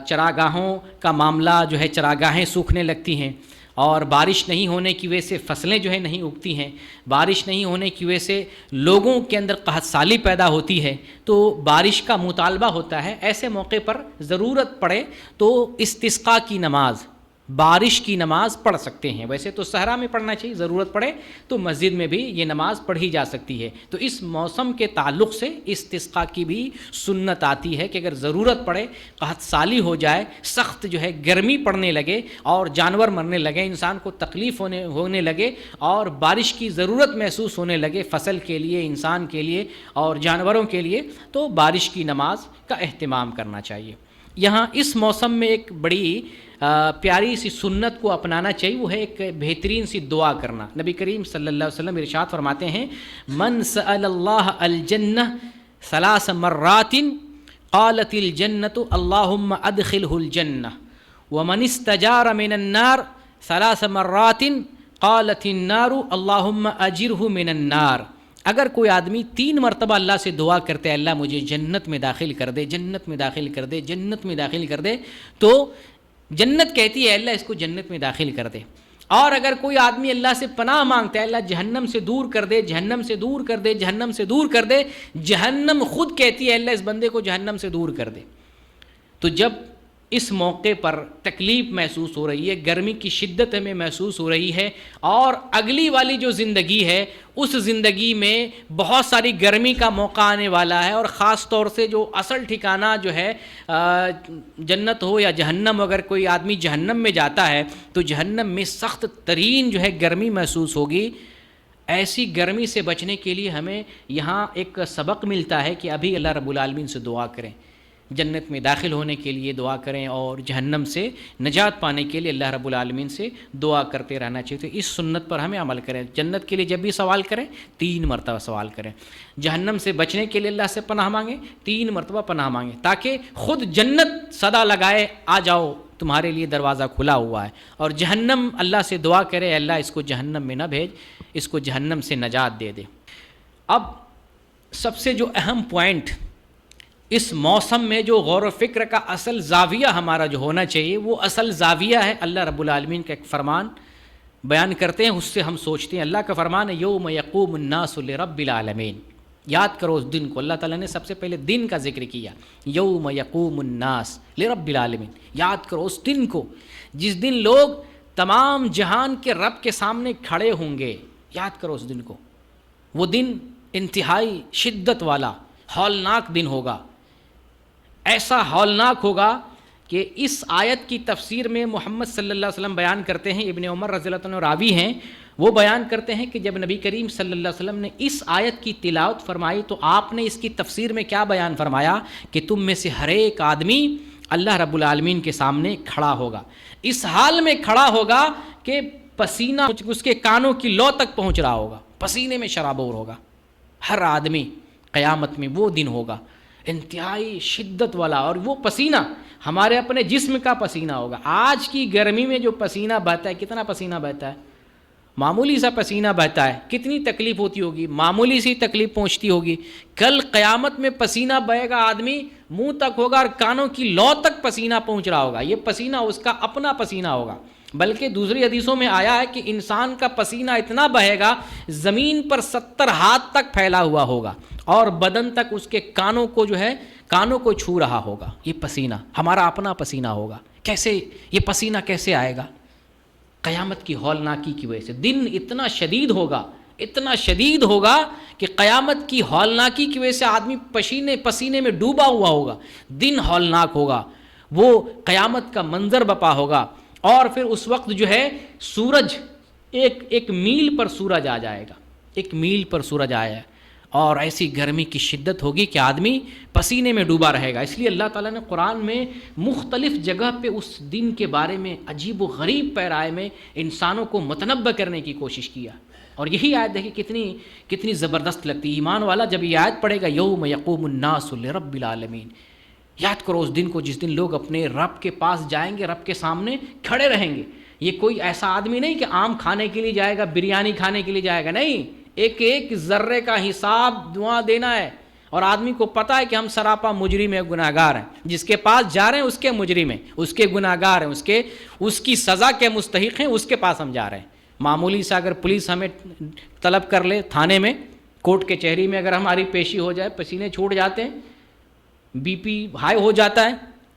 چراگاہوں کا معاملہ جو ہے, چراگاہیں سوکھنے لگتی ہیں, اور بارش نہیں ہونے کی وجہ سے فصلیں جو ہے نہیں اگتی ہیں, بارش نہیں ہونے کی وجہ سے لوگوں کے اندر قحط سالی پیدا ہوتی ہے, تو بارش کا مطالبہ ہوتا ہے. ایسے موقع پر ضرورت پڑے تو استسقاء کی نماز, بارش کی نماز پڑھ سکتے ہیں. ویسے تو صحرا میں پڑھنا چاہیے, ضرورت پڑے تو مسجد میں بھی یہ نماز پڑھی جا سکتی ہے. تو اس موسم کے تعلق سے استسقاء کی بھی سنت آتی ہے کہ اگر ضرورت پڑے, قحط سالی ہو جائے, سخت جو ہے گرمی پڑنے لگے اور جانور مرنے لگے, انسان کو تکلیف ہونے لگے اور بارش کی ضرورت محسوس ہونے لگے فصل کے لیے, انسان کے لیے اور جانوروں کے لیے, تو بارش کی نماز کا اہتمام کرنا چاہیے. یہاں اس موسم میں ایک بڑی پیاری سی سنت کو اپنانا چاہیے, وہ ہے ایک بہترین سی دعا کرنا. نبی کریم صلی اللہ علیہ وسلم ارشاد فرماتے ہیں, من سأل اللہ الجنہ 3 مرات قالت الجنۃ اللہم ادخلہ الجنہ, ومن استجار من النار 3 مرات قالت النار اللہم اجرہ من النار. اگر کوئی آدمی 3 مرتبہ اللہ سے دعا کرتے, اللہ مجھے جنت میں داخل کر دے, جنت میں داخل کر دے, جنت میں داخل کر دے, تو جنت کہتی ہے اللہ اس کو جنت میں داخل کر دے. اور اگر کوئی آدمی اللہ سے پناہ مانگتا ہے اللہ جہنم سے دور کر دے، جہنم سے دور کر دے، جہنم سے دور کر دے، جہنم خود کہتی ہے اللہ اس بندے کو جہنم سے دور کر دے. تو جب اس موقع پر تکلیف محسوس ہو رہی ہے، گرمی کی شدت ہمیں محسوس ہو رہی ہے، اور اگلی والی جو زندگی ہے اس زندگی میں بہت ساری گرمی کا موقع آنے والا ہے، اور خاص طور سے جو اصل ٹھکانہ جو ہے جنت ہو یا جہنم، اگر کوئی آدمی جہنم میں جاتا ہے تو جہنم میں سخت ترین جو ہے گرمی محسوس ہوگی. ایسی گرمی سے بچنے کے لیے ہمیں یہاں ایک سبق ملتا ہے کہ ابھی اللہ رب العالمین سے دعا کریں، جنت میں داخل ہونے کے لیے دعا کریں، اور جہنم سے نجات پانے کے لیے اللہ رب العالمین سے دعا کرتے رہنا چاہیے. تو اس سنت پر ہمیں عمل کریں. جنت کے لیے جب بھی سوال کریں 3 مرتبہ سوال کریں. جہنم سے بچنے کے لیے اللہ سے پناہ مانگیں، 3 مرتبہ پناہ مانگیں، تاکہ خود جنت صدا لگائے آ جاؤ تمہارے لیے دروازہ کھلا ہوا ہے. اور جہنم اللہ سے دعا کرے اللہ اس کو جہنم میں نہ بھیج، اس کو جہنم سے نجات دے دے. اب سب سے جو اہم پوائنٹ اس موسم میں جو غور و فکر کا اصل زاویہ ہمارا جو ہونا چاہیے، وہ اصل زاویہ ہے اللہ رب العالمین کا ایک فرمان بیان کرتے ہیں، اس سے ہم سوچتے ہیں. اللہ کا فرمان ہے یوم یقوم الناس لرب العالمین. یاد کرو اس دن کو. اللہ تعالیٰ نے سب سے پہلے دن کا ذکر کیا، یوم یقوم الناس لرب العالمین. یاد کرو اس دن کو جس دن لوگ تمام جہان کے رب کے سامنے کھڑے ہوں گے. یاد کرو اس دن کو. وہ دن انتہائی شدت والا ہولناک دن ہوگا. ایسا ہولناک ہوگا کہ اس آیت کی تفسیر میں محمد صلی اللہ علیہ وسلم بیان کرتے ہیں، ابن عمر رضی اللہ عنہ راوی ہیں، وہ بیان کرتے ہیں کہ جب نبی کریم صلی اللہ علیہ وسلم نے اس آیت کی تلاوت فرمائی تو آپ نے اس کی تفسیر میں کیا بیان فرمایا کہ تم میں سے ہر ایک آدمی اللہ رب العالمین کے سامنے کھڑا ہوگا. اس حال میں کھڑا ہوگا کہ پسینہ اس کے کانوں کی لو تک پہنچ رہا ہوگا، پسینے میں شرابور ہوگا. ہر آدمی قیامت میں وہ دن ہوگا انتہائی شدت والا، اور وہ پسینہ ہمارے اپنے جسم کا پسینہ ہوگا. آج کی گرمی میں جو پسینہ بہتا ہے، کتنا پسینہ بہتا ہے؟ معمولی سا پسینہ بہتا ہے. کتنی تکلیف ہوتی ہوگی، معمولی سی تکلیف پہنچتی ہوگی. کل قیامت میں پسینہ بہے گا، آدمی منہ تک ہوگا اور کانوں کی لو تک پسینہ پہنچ رہا ہوگا. یہ پسینہ اس کا اپنا پسینہ ہوگا. بلکہ دوسری حدیثوں میں آیا ہے کہ انسان کا پسینہ اتنا بہے گا زمین پر 70 ہاتھ تک پھیلا ہوا ہوگا، اور بدن تک اس کے کانوں کو جو ہے کانوں کو چھو رہا ہوگا. یہ پسینہ ہمارا اپنا پسینہ ہوگا. کیسے یہ پسینہ کیسے آئے گا؟ قیامت کی ہولناکی کی وجہ سے. دن اتنا شدید ہوگا، اتنا شدید ہوگا کہ قیامت کی ہولناکی کی وجہ سے آدمی پسینے میں ڈوبا ہوا ہوگا. دن ہولناک ہوگا، وہ قیامت کا منظر بپا ہوگا. اور پھر اس وقت جو ہے سورج ایک میل پر سورج آ جائے گا، 1 میل پر سورج آیا، اور ایسی گرمی کی شدت ہوگی کہ آدمی پسینے میں ڈوبا رہے گا. اس لیے اللہ تعالیٰ نے قرآن میں مختلف جگہ پہ اس دن کے بارے میں عجیب و غریب پیرائے میں انسانوں کو متنبع کرنے کی کوشش کیا. اور یہی آیت دیکھیں کتنی زبردست لگتی ہے. ایمان والا جب یہ آیت پڑھے گا یوم یقوم الناس لرب العالمین، یاد کرو اس دن کو جس دن لوگ اپنے رب کے پاس جائیں گے، رب کے سامنے کھڑے رہیں گے. یہ کوئی ایسا آدمی نہیں کہ آم کھانے کے لیے جائے گا، بریانی کھانے کے لیے جائے گا، نہیں. ایک ذرے کا حساب دعا دینا ہے. اور آدمی کو پتہ ہے کہ ہم سراپا مجرم ہیں، گناہ گار ہیں. جس کے پاس جا رہے ہیں اس کے مجرم ہیں، اس کے گناہ گار ہیں، اس کی سزا کے مستحق ہیں، اس کے پاس ہم جا رہے ہیں. معمولی سا اگر پولیس ہمیں طلب کر لے تھانے میں، کورٹ کچہری میں اگر ہماری پیشی ہو جائے، پسینے چھوٹ جاتے ہیں، بی پی ہائی ہو جاتا ہے،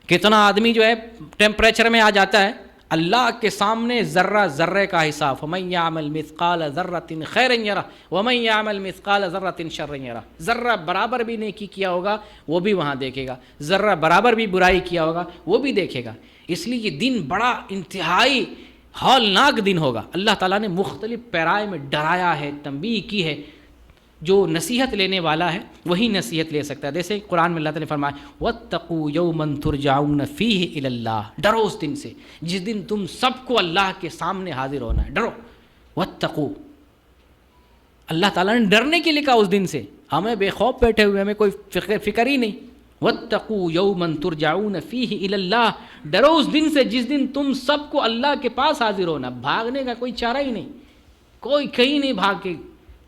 کتنا آدمی جو ہے ٹیمپریچر میں آ جاتا ہے. اللہ کے سامنے ذرے کا حساب. فَمَن يَعْمَلْ مِثْقَالَ ذَرَّةٍ خَيْرًا يَرَهُ وَمَن يَعْمَلْ مِثْقَالَ ذَرَّةٍ شَرًّا يَرَهُ. ذرہ برابر بھی نیکی کیا ہوگا وہ بھی وہاں دیکھے گا، ذرہ برابر بھی برائی کیا ہوگا وہ بھی دیکھے گا. اس لیے یہ دن بڑا انتہائی ہولناک دن ہوگا. اللہ تعالیٰ نے مختلف پیرائے میں ڈرایا ہے، تنبیہ کی ہے. جو نصیحت لینے والا ہے وہی نصیحت لے سکتا ہے. جیسے قرآن میں اللہ تعالیٰ نے فرمایا وَاتَّقُوا يَوْمًا تُرْجَعُونَ فِيهِ إِلَى اللَّهِ. ڈرو اس دن سے جس دن تم سب کو اللہ کے سامنے حاضر ہونا ہے. ڈرو. وَاتَّقُوا. اللہ تعالیٰ نے ڈرنے کے لیے کہا اس دن سے. ہمیں بے خوف بیٹھے ہوئے، ہمیں کوئی فکر ہی نہیں. وَاتَّقُوا يَوْمًا تُرْجَعُونَ فِيهِ إِلَى اللَّهِ. ڈرو اس دن سے جس دن تم سب کو اللہ کے پاس حاضر ہونا. بھاگنے کا کوئی چارہ ہی نہیں، کوئی کہیں نہیں بھاگ کے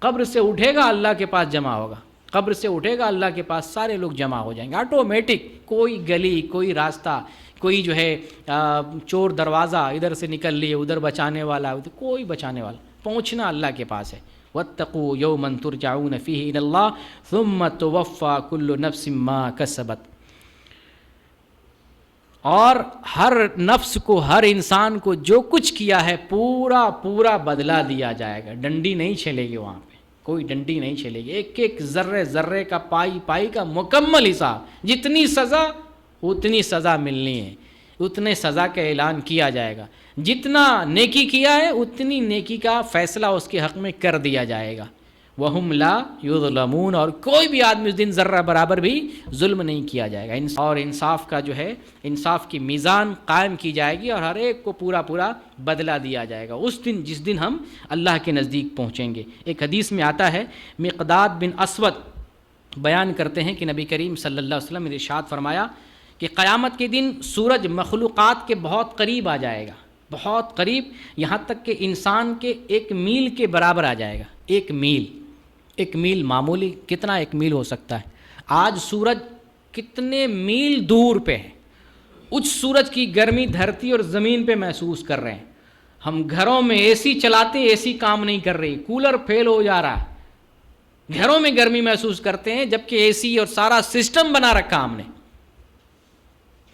قبر سے اٹھے گا، اللہ کے پاس جمع ہوگا. قبر سے اٹھے گا اللہ کے پاس سارے لوگ جمع ہو جائیں گے آٹومیٹک. کوئی گلی، کوئی راستہ، کوئی جو ہے چور دروازہ ادھر سے نکل لیے ادھر بچانے والا، کوئی بچانے والا، پہنچنا اللہ کے پاس ہے. واتقوا یوما ترجعون فیہ الی اللہ ثم توفی کل نفس ما کسبت. اور ہر نفس کو، ہر انسان کو جو کچھ کیا ہے پورا پورا بدلہ دیا جائے گا. ڈنڈی نہیں چلے گی وہاں پہ، کوئی ڈنڈی نہیں چلے گی. ایک ایک ذرے ذرے کا، پائی پائی کا مکمل حساب. جتنی سزا اتنی سزا ملنی ہے، اتنے سزا کا اعلان کیا جائے گا. جتنا نیکی کیا ہے اتنی نیکی کا فیصلہ اس کے حق میں کر دیا جائے گا. وَهُمْ لَا يُظْلَمُونَ. اور کوئی بھی آدمی اس دن ذرہ برابر بھی ظلم نہیں کیا جائے گا. اور انصاف کا جو ہے، انصاف کی میزان قائم کی جائے گی اور ہر ایک کو پورا پورا بدلہ دیا جائے گا اس دن جس دن ہم اللہ کے نزدیک پہنچیں گے. ایک حدیث میں آتا ہے، مقداد بن اسود بیان کرتے ہیں کہ نبی کریم صلی اللہ علیہ وسلم نے ارشاد فرمایا کہ قیامت کے دن سورج مخلوقات کے بہت قریب آ جائے گا، بہت قریب، یہاں تک کہ انسان کے 1 میل کے برابر آ جائے گا. 1 میل، 1 میل معمولی، کتنا 1 میل ہو سکتا ہے؟ آج سورج کتنے میل دور پہ ہے. اس سورج کی گرمی دھرتی اور زمین پہ محسوس کر رہے ہیں. ہم گھروں میں اے سی چلاتے ہیں، اے سی کام نہیں کر رہی، کولر فیل ہو جا رہا ہے. گھروں میں گرمی محسوس کرتے ہیں جبکہ اے سی اور سارا سسٹم بنا رکھا ہم نے.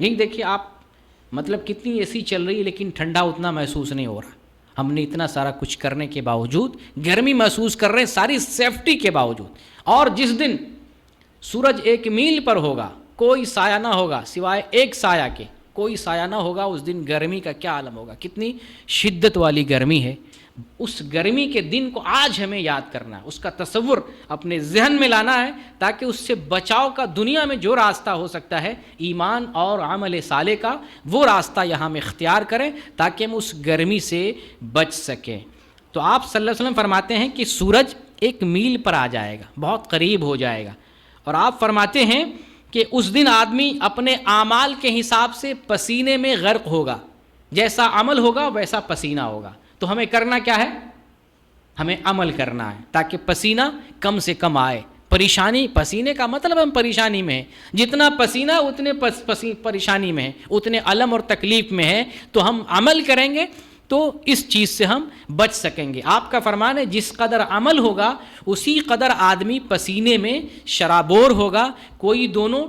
نہیں دیکھیے آپ، مطلب کتنی اے سی چل رہی ہے لیکن ٹھنڈا اتنا محسوس نہیں ہو رہا. ہم نے اتنا سارا کچھ کرنے کے باوجود گرمی محسوس کر رہے ہیں، ساری سیفٹی کے باوجود. اور جس دن سورج 1 میل پر ہوگا، کوئی سایہ نہ ہوگا سوائے ایک سایہ کے، کوئی سایہ نہ ہوگا، اس دن گرمی کا کیا عالم ہوگا. کتنی شدت والی گرمی ہے. اس گرمی کے دن کو آج ہمیں یاد کرنا ہے، اس کا تصور اپنے ذہن میں لانا ہے تاکہ اس سے بچاؤ کا دنیا میں جو راستہ ہو سکتا ہے ایمان اور عمل صالح کا، وہ راستہ یہاں ہم اختیار کریں تاکہ ہم اس گرمی سے بچ سکیں. تو آپ صلی اللہ علیہ وسلم فرماتے ہیں کہ سورج 1 میل پر آ جائے گا، بہت قریب ہو جائے گا. اور آپ فرماتے ہیں کہ اس دن آدمی اپنے اعمال کے حساب سے پسینے میں غرق ہوگا. جیسا عمل ہوگا ویسا پسینہ ہوگا. تو ہمیں کرنا کیا ہے؟ ہمیں عمل کرنا ہے تاکہ پسینہ کم سے کم آئے. پریشانی، پسینے کا مطلب ہم پریشانی میں ہیں. جتنا پسینہ اتنے پریشانی میں ہے، اتنے الم اور تکلیف میں ہے. تو ہم عمل کریں گے تو اس چیز سے ہم بچ سکیں گے. آپ کا فرمان ہے جس قدر عمل ہوگا اسی قدر آدمی پسینے میں شرابور ہوگا. کوئی دونوں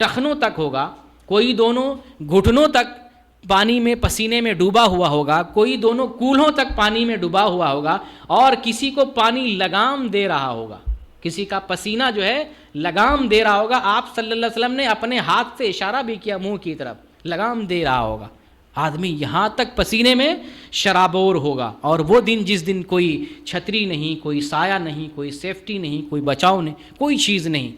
ٹخنوں تک ہوگا، کوئی دونوں گھٹنوں تک پانی میں پسینے میں ڈوبا ہوا ہوگا، کوئی دونوں کولہوں تک پانی میں ڈوبا ہوا ہوگا، اور کسی کو پانی لگام دے رہا ہوگا. کسی کا پسینہ جو ہے لگام دے رہا ہوگا. آپ صلی اللہ علیہ وسلم نے اپنے ہاتھ سے اشارہ بھی کیا منہ کی طرف، لگام دے رہا ہوگا. آدمی یہاں تک پسینے میں شرابور ہوگا. اور وہ دن جس دن کوئی چھتری نہیں، کوئی سایہ نہیں، کوئی سیفٹی نہیں، کوئی بچاؤ نہیں، کوئی چیز نہیں.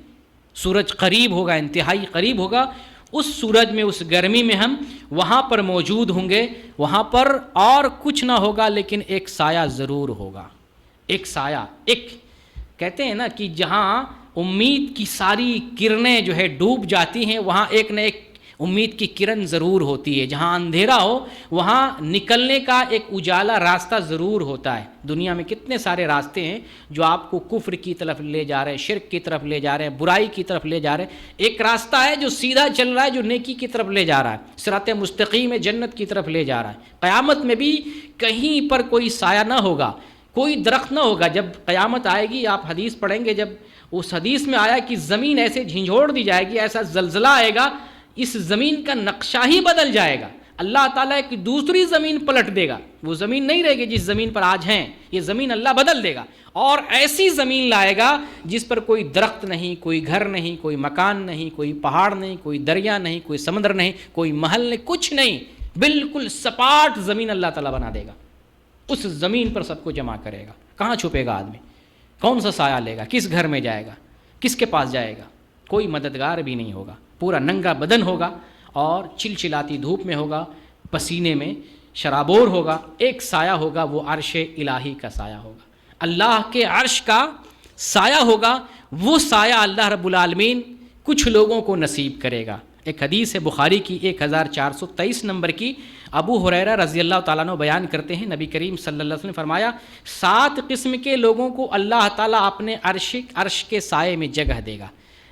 سورج قریب ہوگا، انتہائی قریب ہوگا. اس سورج میں، اس گرمی میں ہم وہاں پر موجود ہوں گے. وہاں پر اور کچھ نہ ہوگا لیکن ایک سایہ ضرور ہوگا. ایک سایہ، ایک کہتے ہیں نا کہ جہاں امید کی ساری کرنیں جو ہے ڈوب جاتی ہیں وہاں ایک نہ ایک امید کی کرن ضرور ہوتی ہے. جہاں اندھیرا ہو وہاں نکلنے کا ایک اجالا راستہ ضرور ہوتا ہے. دنیا میں کتنے سارے راستے ہیں جو آپ کو کفر کی طرف لے جا رہے ہیں، شرک کی طرف لے جا رہے ہیں، برائی کی طرف لے جا رہے ہیں. ایک راستہ ہے جو سیدھا چل رہا ہے، جو نیکی کی طرف لے جا رہا ہے، صراط مستقیم ہے، جنت کی طرف لے جا رہا ہے. قیامت میں بھی کہیں پر کوئی سایہ نہ ہوگا، کوئی درخت نہ ہوگا. جب قیامت آئے گی، آپ حدیث پڑھیں گے، جب اس حدیث میں آیا کہ زمین ایسے جھنجھوڑ دی جائے گی، ایسا زلزلہ آئے گا، اس زمین کا نقشہ ہی بدل جائے گا. اللہ تعالیٰ ایک دوسری زمین پلٹ دے گا. وہ زمین نہیں رہے گی جس زمین پر آج ہیں، یہ زمین اللہ بدل دے گا اور ایسی زمین لائے گا جس پر کوئی درخت نہیں، کوئی گھر نہیں، کوئی مکان نہیں، کوئی پہاڑ نہیں، کوئی دریا نہیں، کوئی سمندر نہیں، کوئی محل نہیں، کچھ نہیں. بالکل سپاٹ زمین اللہ تعالیٰ بنا دے گا. اس زمین پر سب کو جمع کرے گا. کہاں چھپے گا آدمی؟ کون سا سایہ لے گا؟ کس گھر میں جائے گا؟ کس کے پاس جائے گا؟ کوئی مددگار بھی نہیں ہوگا. پورا ننگا بدن ہوگا اور چلچلاتی دھوپ میں ہوگا، پسینے میں شرابور ہوگا. ایک سایہ ہوگا، وہ عرش الہی کا سایہ ہوگا، اللہ کے عرش کا سایہ ہوگا. وہ سایہ اللہ رب العالمین کچھ لوگوں کو نصیب کرے گا. ایک حدیث ہے بخاری کی 1423 نمبر کی، ابو ہریرہ رضی اللہ تعالیٰ عنہ بیان کرتے ہیں نبی کریم صلی اللہ علیہ وسلم نے فرمایا 7 قسم کے لوگوں کو اللہ تعالیٰ اپنے عرش کے سائے میں جگہ دے گا۔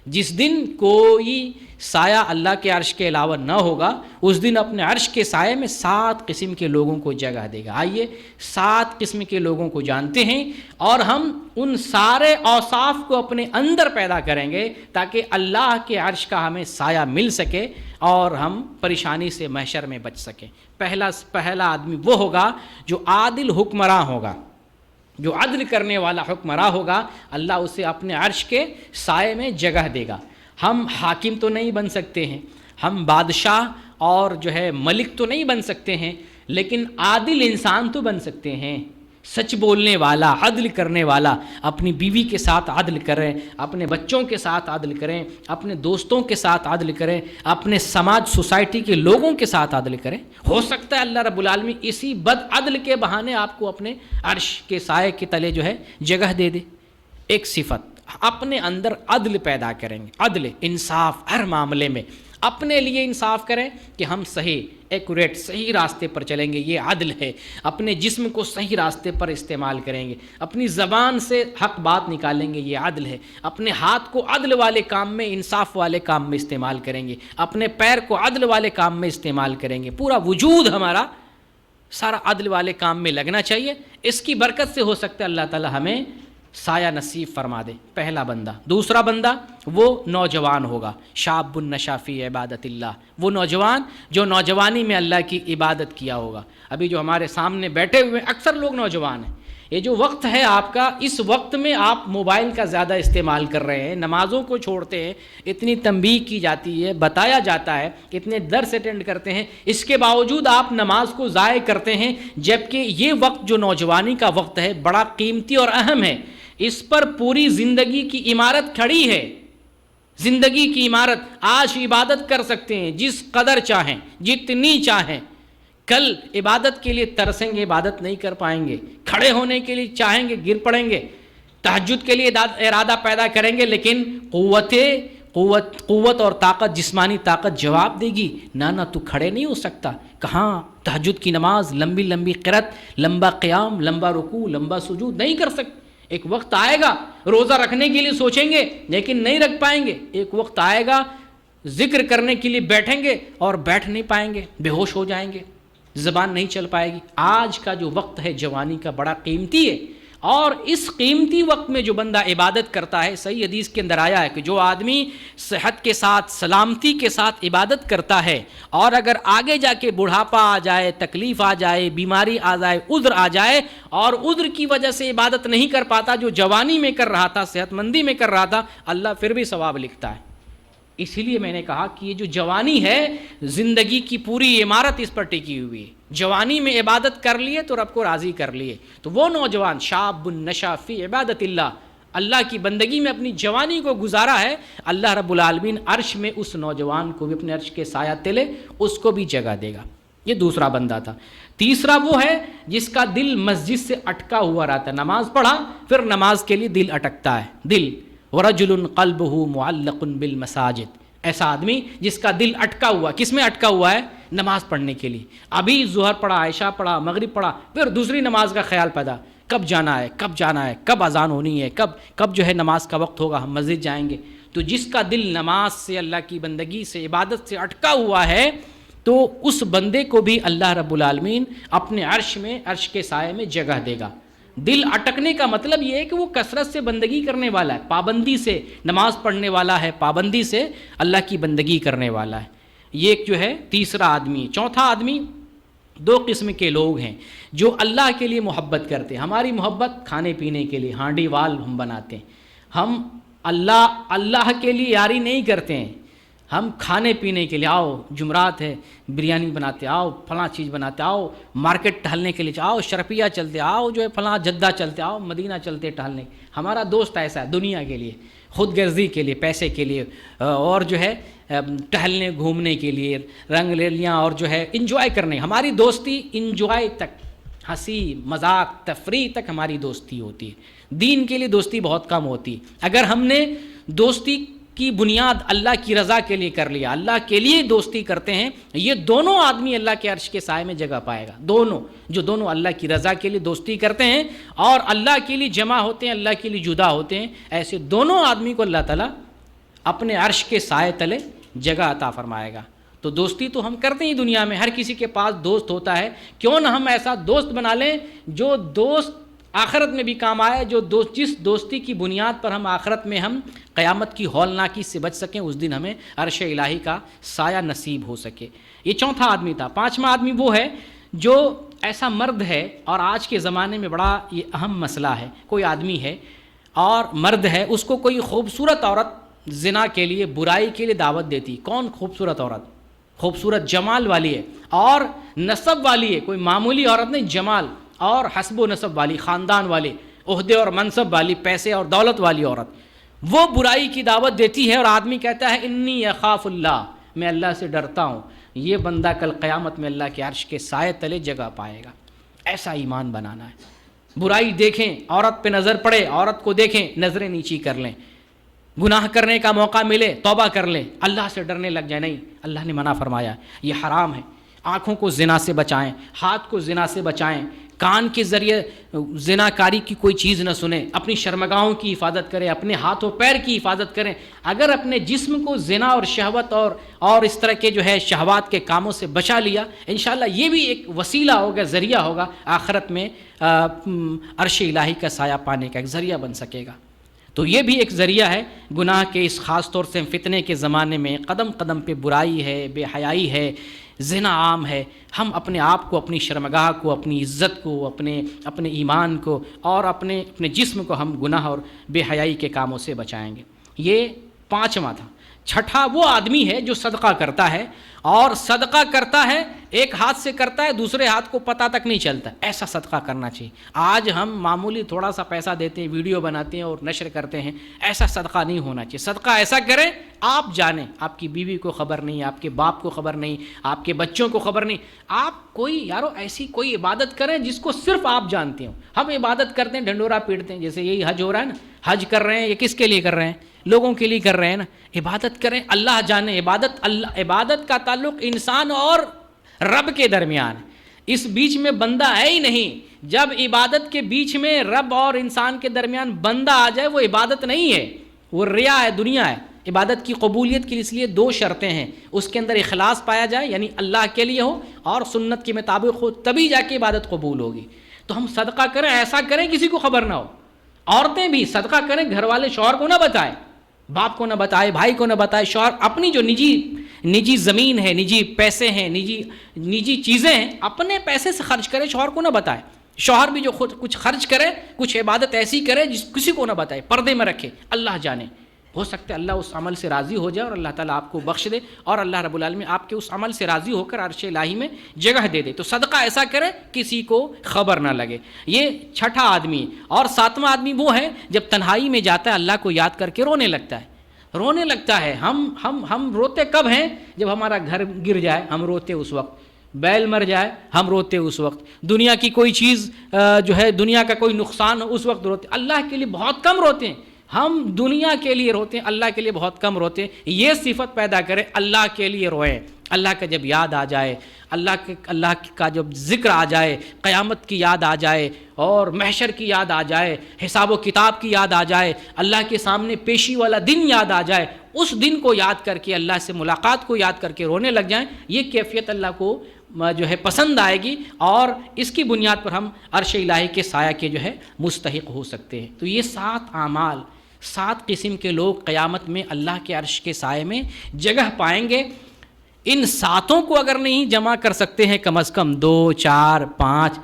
جس دن کوئی سایہ اللہ کے عرش کے علاوہ نہ ہوگا اس دن اپنے عرش کے سائے میں 7 قسم کے لوگوں کو جگہ دے گا۔ آئیے 7 قسم کے لوگوں کو جانتے ہیں اور ہم ان سارے اوصاف کو اپنے اندر پیدا کریں گے تاکہ اللہ کے عرش کا ہمیں سایہ مل سکے اور ہم پریشانی سے محشر میں بچ سکیں۔ پہلا آدمی وہ ہوگا جو عادل حکمراں ہوگا، جو عدل کرنے والا حکمراں ہوگا، اللہ اسے اپنے عرش کے سائے میں جگہ دے گا۔ ہم حاکم تو نہیں بن سکتے ہیں، ہم بادشاہ اور جو ہے ملک تو نہیں بن سکتے ہیں، لیکن عادل انسان تو بن سکتے ہیں، سچ بولنے والا، عدل کرنے والا۔ اپنی بیوی کے ساتھ عدل کریں، اپنے بچوں کے ساتھ عدل کریں، اپنے دوستوں کے ساتھ عدل کریں، اپنے سماج سوسائٹی کے لوگوں کے ساتھ عدل کریں۔ ہو سکتا ہے اللہ رب العالمین اسی بد عدل کے بہانے آپ کو اپنے عرش کے سائے کے تلے جو ہے جگہ دے دے۔ ایک صفت اپنے اندر عدل پیدا کریں گے، عدل، انصاف، ہر معاملے میں اپنے لیے انصاف کریں کہ ہم صحیح ایکوریٹ صحیح راستے پر چلیں گے، یہ عدل ہے۔ اپنے جسم کو صحیح راستے پر استعمال کریں گے، اپنی زبان سے حق بات نکالیں گے، یہ عدل ہے۔ اپنے ہاتھ کو عدل والے کام میں، انصاف والے کام میں استعمال کریں گے، اپنے پیر کو عدل والے کام میں استعمال کریں گے۔ پورا وجود ہمارا سارا عدل والے کام میں لگنا چاہیے۔ اس کی برکت سے ہو سکتا ہے اللہ تعالی ہمیں سایہ نصیب فرما دے۔ پہلا بندہ۔ دوسرا بندہ وہ نوجوان ہوگا، شاب نشا فی عبادت اللہ، وہ نوجوان جو نوجوانی میں اللہ کی عبادت کیا ہوگا۔ ابھی جو ہمارے سامنے بیٹھے ہوئے اکثر لوگ نوجوان ہیں۔ یہ جو وقت ہے آپ کا، اس وقت میں آپ موبائل کا زیادہ استعمال کر رہے ہیں، نمازوں کو چھوڑتے ہیں، اتنی تنبیہ کی جاتی ہے، بتایا جاتا ہے، اتنے درس اٹینڈ کرتے ہیں، اس کے باوجود آپ نماز کو ضائع کرتے ہیں، جبکہ یہ وقت جو نوجوانی کا وقت ہے بڑا قیمتی اور اہم ہے۔ اس پر پوری زندگی کی عمارت کھڑی ہے۔ زندگی کی عمارت، آج عبادت کر سکتے ہیں جس قدر چاہیں، جتنی چاہیں، کل عبادت کے لیے ترسیں گے، عبادت نہیں کر پائیں گے، کھڑے ہونے کے لیے چاہیں گے گر پڑیں گے، تہجد کے لیے ارادہ پیدا کریں گے، لیکن قوت اور طاقت، جسمانی طاقت جواب دے گی نہ تو کھڑے نہیں ہو سکتا۔ کہاں تہجد کی نماز، لمبی لمبی قرات، لمبا قیام، لمبا رکوع، لمبا سجود نہیں کر سکتے۔ ایک وقت آئے گا روزہ رکھنے کے لیے سوچیں گے لیکن نہیں رکھ پائیں گے، ایک وقت آئے گا ذکر کرنے کے لیے بیٹھیں گے اور بیٹھ نہیں پائیں گے، بے ہوش ہو جائیں گے، زبان نہیں چل پائے گی۔ آج کا جو وقت ہے جوانی کا بڑا قیمتی ہے، اور اس قیمتی وقت میں جو بندہ عبادت کرتا ہے، صحیح حدیث کے اندر آیا ہے کہ جو آدمی صحت کے ساتھ، سلامتی کے ساتھ عبادت کرتا ہے، اور اگر آگے جا کے بڑھاپا آ جائے، تکلیف آ جائے، بیماری آ جائے، عذر آ جائے، اور عذر کی وجہ سے عبادت نہیں کر پاتا، جو جوانی میں کر رہا تھا، صحت مندی میں کر رہا تھا، اللہ پھر بھی ثواب لکھتا ہے۔ اسی لیے میں نے کہا کہ یہ جو جوانی ہے، زندگی کی پوری عمارت اس پر ٹکی ہوئی ہے۔ جوانی میں عبادت کر لیے تو رب کو راضی کر لیے، تو وہ نوجوان شاب نشا فی عبادت اللہ، اللہ کی بندگی میں اپنی جوانی کو گزارا ہے، اللہ رب العالمین عرش میں اس نوجوان کو بھی، اپنے عرش کے سایہ تلے اس کو بھی جگہ دے گا۔ یہ دوسرا بندہ تھا۔ تیسرا وہ ہے جس کا دل مسجد سے اٹکا ہوا رہتا ہے، نماز پڑھا پھر نماز کے لیے دل اٹکتا ہے، دل وَرَجُلٌ قَلْبُهُ مُعَلَّقٌ بِالْمَسَاجِدِ، ایسا آدمی جس کا دل اٹکا ہوا، کس میں اٹکا ہوا ہے؟ نماز پڑھنے کے لیے۔ ابھی ظہر پڑھا، عشاء پڑھا، مغرب پڑھا، پھر دوسری نماز کا خیال پیدا، کب جانا ہے، کب جانا ہے، کب اذان ہونی ہے، کب جو ہے نماز کا وقت ہوگا، ہم مسجد جائیں گے۔ تو جس کا دل نماز سے، اللہ کی بندگی سے، عبادت سے اٹکا ہوا ہے، تو اس بندے کو بھی اللہ رب العالمین اپنے عرش میں، عرش کے سائے میں جگہ دے گا۔ دل اٹکنے کا مطلب یہ ہے کہ وہ کثرت سے بندگی کرنے والا ہے، پابندی سے نماز پڑھنے والا ہے، پابندی سے اللہ کی بندگی کرنے والا ہے۔ یہ ایک جو ہے تیسرا آدمی۔ چوتھا آدمی، 2 قسم کے لوگ ہیں جو اللہ کے لیے محبت کرتے ہیں۔ ہماری محبت کھانے پینے کے لیے، ہانڈی وال ہم بناتے ہیں، ہم اللہ کے لیے یاری نہیں کرتے ہیں، ہم کھانے پینے کے لیے، آؤ جمعرات ہے بریانی بناتے، آؤ فلاں چیز بناتے، آؤ مارکیٹ ٹہلنے کے لیے، آؤ شرپیہ چلتے، آؤ جو ہے فلاں جدہ چلتے، آؤ مدینہ چلتے ٹہلنے۔ ہمارا دوست ایسا ہے، دنیا کے لیے، خود غرضی کے لیے، پیسے کے لیے، اور جو ہے ٹہلنے گھومنے کے لیے، رنگ لیلیاں اور جو ہے انجوائے کرنے۔ ہماری دوستی انجوائے تک، ہنسی مذاق تفریح تک ہماری دوستی ہوتی ہے۔ دین کے لیے دوستی بہت کم ہوتی ہے۔ اگر ہم نے دوستی کی بنیاد اللہ کی رضا کے لیے کر لیا، اللہ کے لیے دوستی کرتے ہیں، یہ دونوں آدمی اللہ کے عرش کے سائے میں جگہ پائے گا۔ دونوں اللہ کی رضا کے لیے دوستی کرتے ہیں اور اللہ کے لیے جمع ہوتے ہیں، اللہ کے لیے جدا ہوتے ہیں، ایسے دونوں آدمی کو اللہ تعالیٰ اپنے عرش کے سائے تلے جگہ عطا فرمائے گا۔ تو دوستی تو ہم کرتے ہیں دنیا میں، ہر کسی کے پاس دوست ہوتا ہے، کیوں نہ ہم ایسا دوست بنا لیں جو دوست آخرت میں بھی کام آئے، جس دوستی کی بنیاد پر ہم آخرت میں ہم قیامت کی ہولناکی سے بچ سکیں، اس دن ہمیں عرش الہی کا سایہ نصیب ہو سکے۔ یہ چوتھا آدمی تھا۔ پانچواں آدمی وہ ہے جو ایسا مرد ہے، اور آج کے زمانے میں بڑا یہ اہم مسئلہ ہے، کوئی آدمی ہے اور مرد ہے، اس کو کوئی خوبصورت عورت زنا کے لیے، برائی کے لیے دعوت دیتی۔ کون خوبصورت عورت؟ خوبصورت جمال والی ہے اور نسب والی ہے، کوئی معمولی عورت نہیں، جمال اور حسب و نسب والی، خاندان والی، عہدے اور منصب والی، پیسے اور دولت والی عورت، وہ برائی کی دعوت دیتی ہے اور آدمی کہتا ہے انی اخاف اللہ، میں اللہ سے ڈرتا ہوں، یہ بندہ کل قیامت میں اللہ کے عرش کے سائے تلے جگہ پائے گا۔ ایسا ایمان بنانا ہے۔ برائی دیکھیں، عورت پہ نظر پڑے، عورت کو دیکھیں، نظریں نیچی کر لیں، گناہ کرنے کا موقع ملے توبہ کر لیں، اللہ سے ڈرنے لگ جائیں۔ نہیں، اللہ نے منع فرمایا، یہ حرام ہے۔ آنکھوں کو زنا سے بچائیں، ہاتھ کو زنا سے بچائیں، کان کے ذریعے زنا کاری کی کوئی چیز نہ سنیں، اپنی شرمگاہوں کی حفاظت کریں، اپنے ہاتھ و پیر کی حفاظت کریں۔ اگر اپنے جسم کو زنا اور شہوت اور اس طرح کے جو ہے شہوات کے کاموں سے بچا لیا، انشاءاللہ یہ بھی ایک وسیلہ ہوگا، ذریعہ ہوگا، آخرت میں عرش الہی کا سایہ پانے کا ایک ذریعہ بن سکے گا۔ تو یہ بھی ایک ذریعہ ہے گناہ کے اس خاص طور سے فتنے کے زمانے میں قدم قدم پہ برائی ہے، بے حیائی ہے، زنا عام ہے۔ ہم اپنے آپ کو، اپنی شرمگاہ کو، اپنی عزت کو، اپنے ایمان کو اور اپنے جسم کو ہم گناہ اور بے حیائی کے کاموں سے بچائیں گے۔ یہ پانچواں تھا۔ چھٹا وہ آدمی ہے جو صدقہ کرتا ہے، اور صدقہ کرتا ہے ایک ہاتھ سے کرتا ہے، دوسرے ہاتھ کو پتہ تک نہیں چلتا، ایسا صدقہ کرنا چاہیے۔ آج ہم معمولی تھوڑا سا پیسہ دیتے ہیں، ویڈیو بناتے ہیں اور نشر کرتے ہیں، ایسا صدقہ نہیں ہونا چاہیے۔ صدقہ ایسا کریں آپ جانیں، آپ کی بیوی کو خبر نہیں، آپ کے باپ کو خبر نہیں، آپ کے بچوں کو خبر نہیں، آپ کوئی ایسی کوئی عبادت کریں جس کو صرف آپ جانتے ہو۔ ہم عبادت کرتے ہیں، ڈھنڈورا پیٹتے ہیں، جیسے یہی حج ہو رہا ہے نا، حج کر رہے ہیں، یہ کس کے لیے کر رہے ہیں؟ لوگوں کے لیے کر رہے ہیں نا۔ عبادت کریں، اللہ جانے، عبادت کا تعلق انسان اور رب کے درمیان ہے، اس بیچ میں بندہ ہے ہی نہیں۔ جب عبادت کے بیچ میں رب اور انسان کے درمیان بندہ آ جائے، وہ عبادت نہیں ہے، وہ ریا ہے، دنیا ہے۔ عبادت کی قبولیت کے لیے دو شرطیں ہیں، اس کے اندر اخلاص پایا جائے، یعنی اللہ کے لیے ہو اور سنت کے مطابق ہو، تبھی جا کے عبادت قبول ہوگی۔ تو ہم صدقہ کریں، ایسا کریں کسی کو خبر نہ ہو۔ عورتیں بھی صدقہ کریں، گھر والے شوہر کو نہ بتائیں، باپ کو نہ بتائے، بھائی کو نہ بتائے، شوہر اپنی جو نجی زمین ہے، نجی پیسے ہیں، نجی چیزیں ہیں، اپنے پیسے سے خرچ کرے، شوہر کو نہ بتائے۔ شوہر بھی جو خود کچھ خرچ کرے، کچھ عبادت ایسی کرے جس کسی کو نہ بتائے، پردے میں رکھے، اللہ جانے۔ ہو سکتا ہے اللہ اس عمل سے راضی ہو جائے اور اللہ تعالیٰ آپ کو بخش دے، اور اللہ رب العالمین آپ کے اس عمل سے راضی ہو کر عرش الہی میں جگہ دے دے۔ تو صدقہ ایسا کرے کسی کو خبر نہ لگے۔ یہ چھٹا آدمی۔ اور ساتواں آدمی وہ ہے جب تنہائی میں جاتا ہے، اللہ کو یاد کر کے رونے لگتا ہے۔ ہم روتے کب ہیں؟ جب ہمارا گھر گر جائے، ہم روتے اس وقت، بیل مر جائے ہم روتے اس وقت، دنیا کی کوئی چیز جو ہے، دنیا کا کوئی نقصان ہو، اس وقت روتے۔ اللہ کے لیے بہت کم روتے ہیں ہم، دنیا کے لیے روتے ہیں، اللہ کے لیے بہت کم روتے ہیں۔ یہ صفت پیدا کرے، اللہ کے لیے روئیں۔ اللہ کا جب یاد آ جائے، اللہ کا جب ذکر آ جائے، قیامت کی یاد آ جائے اور محشر کی یاد آ جائے، حساب و کتاب کی یاد آ جائے، اللہ کے سامنے پیشی والا دن یاد آ جائے، اس دن کو یاد کر کے، اللہ سے ملاقات کو یاد کر کے رونے لگ جائیں، یہ کیفیت اللہ کو جو ہے پسند آئے گی، اور اس کی بنیاد پر ہم عرش الہی کے سایہ کے جو ہے مستحق ہو سکتے ہیں۔ تو یہ 7 اعمال، 7 قسم کے لوگ قیامت میں اللہ کے عرش کے سائے میں جگہ پائیں گے۔ ان 7 کو اگر نہیں جمع کر سکتے ہیں، کم از کم 2، 4، 5،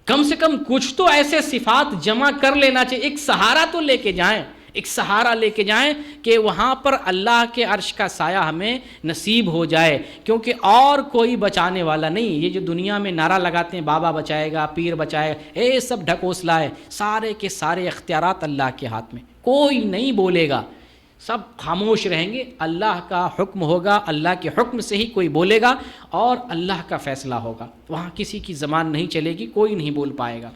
کم سے کم کچھ تو ایسے صفات جمع کر لینا چاہیے۔ ایک سہارا تو لے کے جائیں کہ وہاں پر اللہ کے عرش کا سایہ ہمیں نصیب ہو جائے، کیونکہ اور کوئی بچانے والا نہیں۔ یہ جو دنیا میں نعرہ لگاتے ہیں بابا بچائے گا، پیر بچائے گا، یہ سب ڈھکوسلا ہے۔ سارے کے سارے اختیارات اللہ کے ہاتھ میں، کوئی نہیں بولے گا، سب خاموش رہیں گے۔ اللہ کا حکم ہوگا، اللہ کے حکم سے ہی کوئی بولے گا اور اللہ کا فیصلہ ہوگا، وہاں کسی کی زبان نہیں چلے گی، کوئی نہیں بول پائے گا۔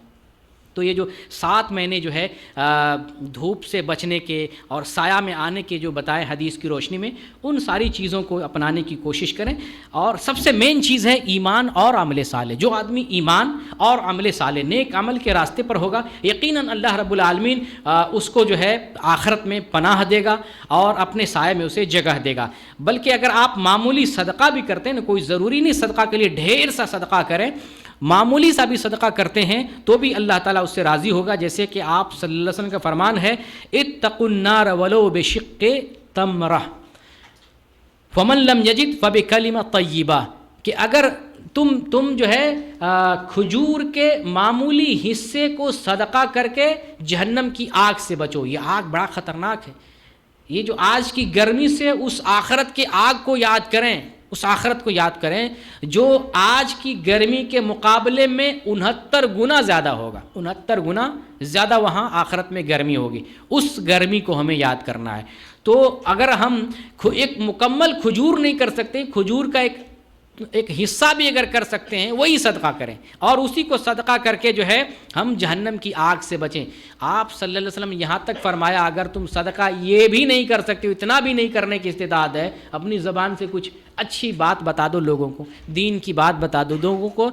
تو یہ جو 7 مہینے جو ہے دھوپ سے بچنے کے اور سایہ میں آنے کے جو بتائے حدیث کی روشنی میں، ان ساری چیزوں کو اپنانے کی کوشش کریں. اور سب سے مین چیز ہے ایمان اور عمل صالح. جو آدمی ایمان اور عمل صالح نیک عمل کے راستے پر ہوگا، یقیناً اللہ رب العالمین اس کو جو ہے آخرت میں پناہ دے گا اور اپنے سائے میں اسے جگہ دے گا. بلکہ اگر آپ معمولی صدقہ بھی کرتے ہیں نا، کوئی ضروری نہیں صدقہ کے لیے ڈھیر سا صدقہ کریں، معمولی سا بھی صدقہ کرتے ہیں تو بھی اللہ تعالیٰ اس سے راضی ہوگا. جیسے کہ آپ صلی اللہ علیہ وسلم کا فرمان ہے، اتقوا النار ولو بشق تمرہ فمن لم یجد فبکلمہ طیبہ، کہ اگر تم جو ہے کھجور کے معمولی حصے کو صدقہ کر کے جہنم کی آگ سے بچو. یہ آگ بڑا خطرناک ہے. یہ جو آج کی گرمی سے اس آخرت کے آگ کو یاد کریں، اس آخرت کو یاد کریں جو آج کی گرمی کے مقابلے میں 69 گنا زیادہ ہوگا. 69 گنا زیادہ وہاں آخرت میں گرمی ہوگی. اس گرمی کو ہمیں یاد کرنا ہے. تو اگر ہم ایک مکمل کھجور نہیں کر سکتے، کھجور کا ایک حصہ بھی اگر کر سکتے ہیں، وہی صدقہ کریں اور اسی کو صدقہ کر کے جو ہے ہم جہنم کی آگ سے بچیں. آپ صلی اللہ علیہ وسلم یہاں تک فرمایا، اگر تم صدقہ یہ بھی نہیں کر سکتے، اتنا بھی نہیں کرنے کی استطاعت ہے، اپنی زبان سے کچھ اچھی بات بتا دو لوگوں کو، دین کی بات بتا دو لوگوں کو،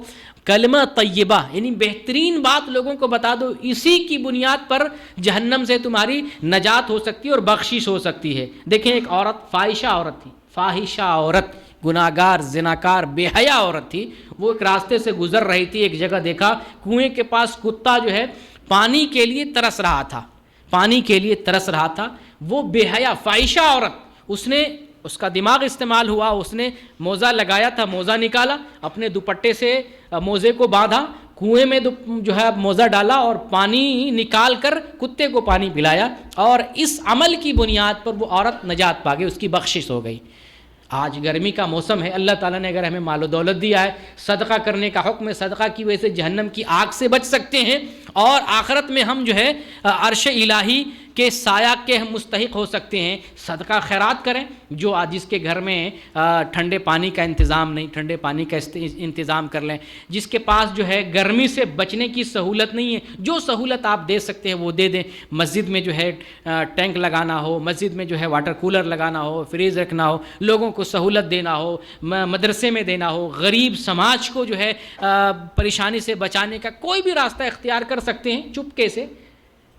کلمہ طیبہ یعنی بہترین بات لوگوں کو بتا دو. اسی کی بنیاد پر جہنم سے تمہاری نجات ہو سکتی ہے اور بخشش ہو سکتی ہے. دیکھیں ایک عورت فاحشہ عورت تھی، فاحشہ عورت، گناہگار، زناکار، بے حیا عورت تھی. وہ ایک راستے سے گزر رہی تھی، ایک جگہ دیکھا کنویں کے پاس کتا جو ہے پانی کے لیے ترس رہا تھا، پانی کے لیے ترس رہا تھا. وہ بے حیا فاحشہ عورت، اس کا دماغ استعمال ہوا، اس نے موزہ لگایا تھا، موزہ نکالا، اپنے دوپٹے سے موزے کو باندھا، کنویں میں جو ہے موزہ ڈالا اور پانی نکال کر کتے کو پانی پلایا، اور اس عمل کی بنیاد پر وہ عورت نجات پا گئی، اس کی بخشش ہو گئی. آج گرمی کا موسم ہے، اللہ تعالیٰ نے اگر ہمیں مال و دولت دیا ہے، صدقہ کرنے کا حکم ہے، صدقہ کی وجہ سے جہنم کی آگ سے بچ سکتے ہیں اور آخرت میں ہم جو ہے عرش الہی کے سایہ کے ہم مستحق ہو سکتے ہیں. صدقہ خیرات کریں. جو جس کے گھر میں ٹھنڈے پانی کا انتظام نہیں، ٹھنڈے پانی کا انتظام کر لیں. جس کے پاس جو ہے گرمی سے بچنے کی سہولت نہیں ہے، جو سہولت آپ دے سکتے ہیں وہ دے دیں. مسجد میں جو ہے ٹینک لگانا ہو، مسجد میں جو ہے واٹر کولر لگانا ہو، فریز رکھنا ہو، لوگوں کو سہولت دینا ہو، مدرسے میں دینا ہو، غریب سماج کو جو ہے پریشانی سے بچانے کا کوئی بھی راستہ اختیار کر سکتے ہیں.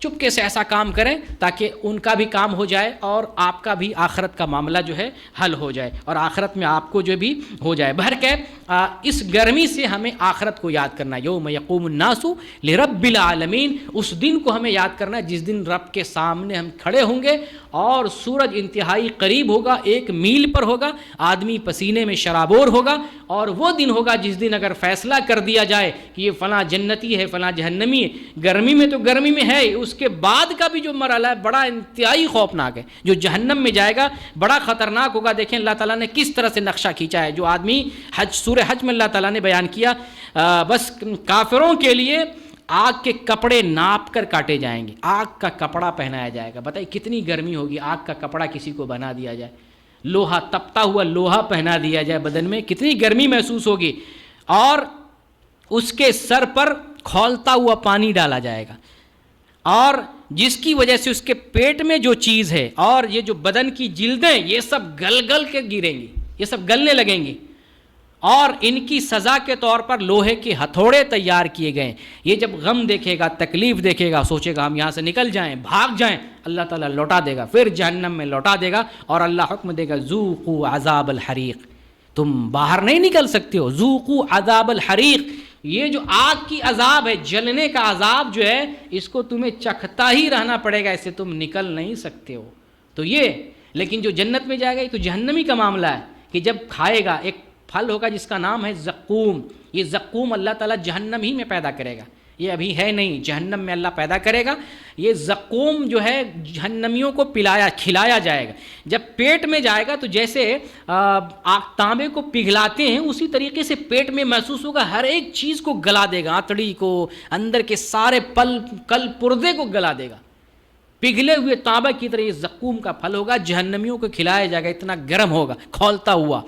چپکے سے ایسا کام کریں تاکہ ان کا بھی کام ہو جائے اور آپ کا بھی آخرت کا معاملہ جو ہے حل ہو جائے اور آخرت میں آپ کو جو بھی ہو جائے. بہرکیف اس گرمی سے ہمیں آخرت کو یاد کرنا. یوم یقوم الناس لرب العالمین، اس دن کو ہمیں یاد کرنا جس دن رب کے سامنے ہم کھڑے ہوں گے اور سورج انتہائی قریب ہوگا، 1 میل پر ہوگا، آدمی پسینے میں شرابور ہوگا. اور وہ دن ہوگا جس دن اگر فیصلہ کر دیا جائے کہ یہ فلاں جنتی ہے، فلاں جہنمی ہے. گرمی میں تو گرمی میں ہے، اس کے بعد کا بھی جو مرحلہ ہے بڑا انتہائی خوفناک ہے. جو جہنم میں جائے گا بڑا خطرناک ہوگا. دیکھیں اللہ تعالیٰ نے کس طرح سے نقشہ کھینچا ہے. جو آدمی سورہ حج میں اللہ تعالیٰ نے بیان کیا، بس کافروں کے لیے آگ کے کپڑے ناپ کر کاٹے جائیں گے، آگ کا کپڑا پہنایا جائے گا. بتائیے کتنی گرمی ہوگی، آگ کا کپڑا کسی کو بنا دیا جائے، لوہا تپتا ہوا لوہا پہنا دیا جائے بدن میں، کتنی گرمی محسوس ہوگی. اور اس کے سر پر کھولتا ہوا پانی ڈالا جائے گا، اور جس کی وجہ سے اس کے پیٹ میں جو چیز ہے اور یہ جو بدن کی جلدیں یہ سب گل کے گریں گی، یہ سب گلنے لگیں گی. اور ان کی سزا کے طور پر لوہے کے ہتھوڑے تیار کیے گئے. یہ جب غم دیکھے گا، تکلیف دیکھے گا، سوچے گا ہم یہاں سے نکل جائیں، بھاگ جائیں، اللہ تعالیٰ لوٹا دے گا، پھر جہنم میں لوٹا دے گا اور اللہ حکم دے گا ذوقوا عذاب الحریق، تم باہر نہیں نکل سکتے ہو. ذوقوا عذاب الحریق، یہ جو آگ کی عذاب ہے، جلنے کا عذاب جو ہے، اس کو تمہیں چکھتا ہی رہنا پڑے گا، اس سے تم نکل نہیں سکتے ہو. تو یہ لیکن جو جنت میں جائے گا یہ تو جہنمی کا معاملہ ہے کہ جب کھائے گا ایک پھل ہوگا جس کا نام ہے زقوم. یہ زقوم اللہ تعالیٰ جہنم ہی میں پیدا کرے گا، یہ ابھی ہے نہیں، جہنم میں اللہ پیدا کرے گا. یہ زقوم جو ہے جہنمیوں کو کھلایا جائے گا. جب پیٹ میں جائے گا تو جیسے تانبے کو پگھلاتے ہیں اسی طریقے سے پیٹ میں محسوس ہوگا، ہر ایک چیز کو گلا دے گا، آنتڑی کو، اندر کے سارے کل پردے کو گلا دے گا. پگھلے ہوئے تانبے کی طرح یہ زقوم کا پھل ہوگا، جہنمیوں کو کھلایا جائے گا، اتنا گرم ہوگا کھولتا ہوا.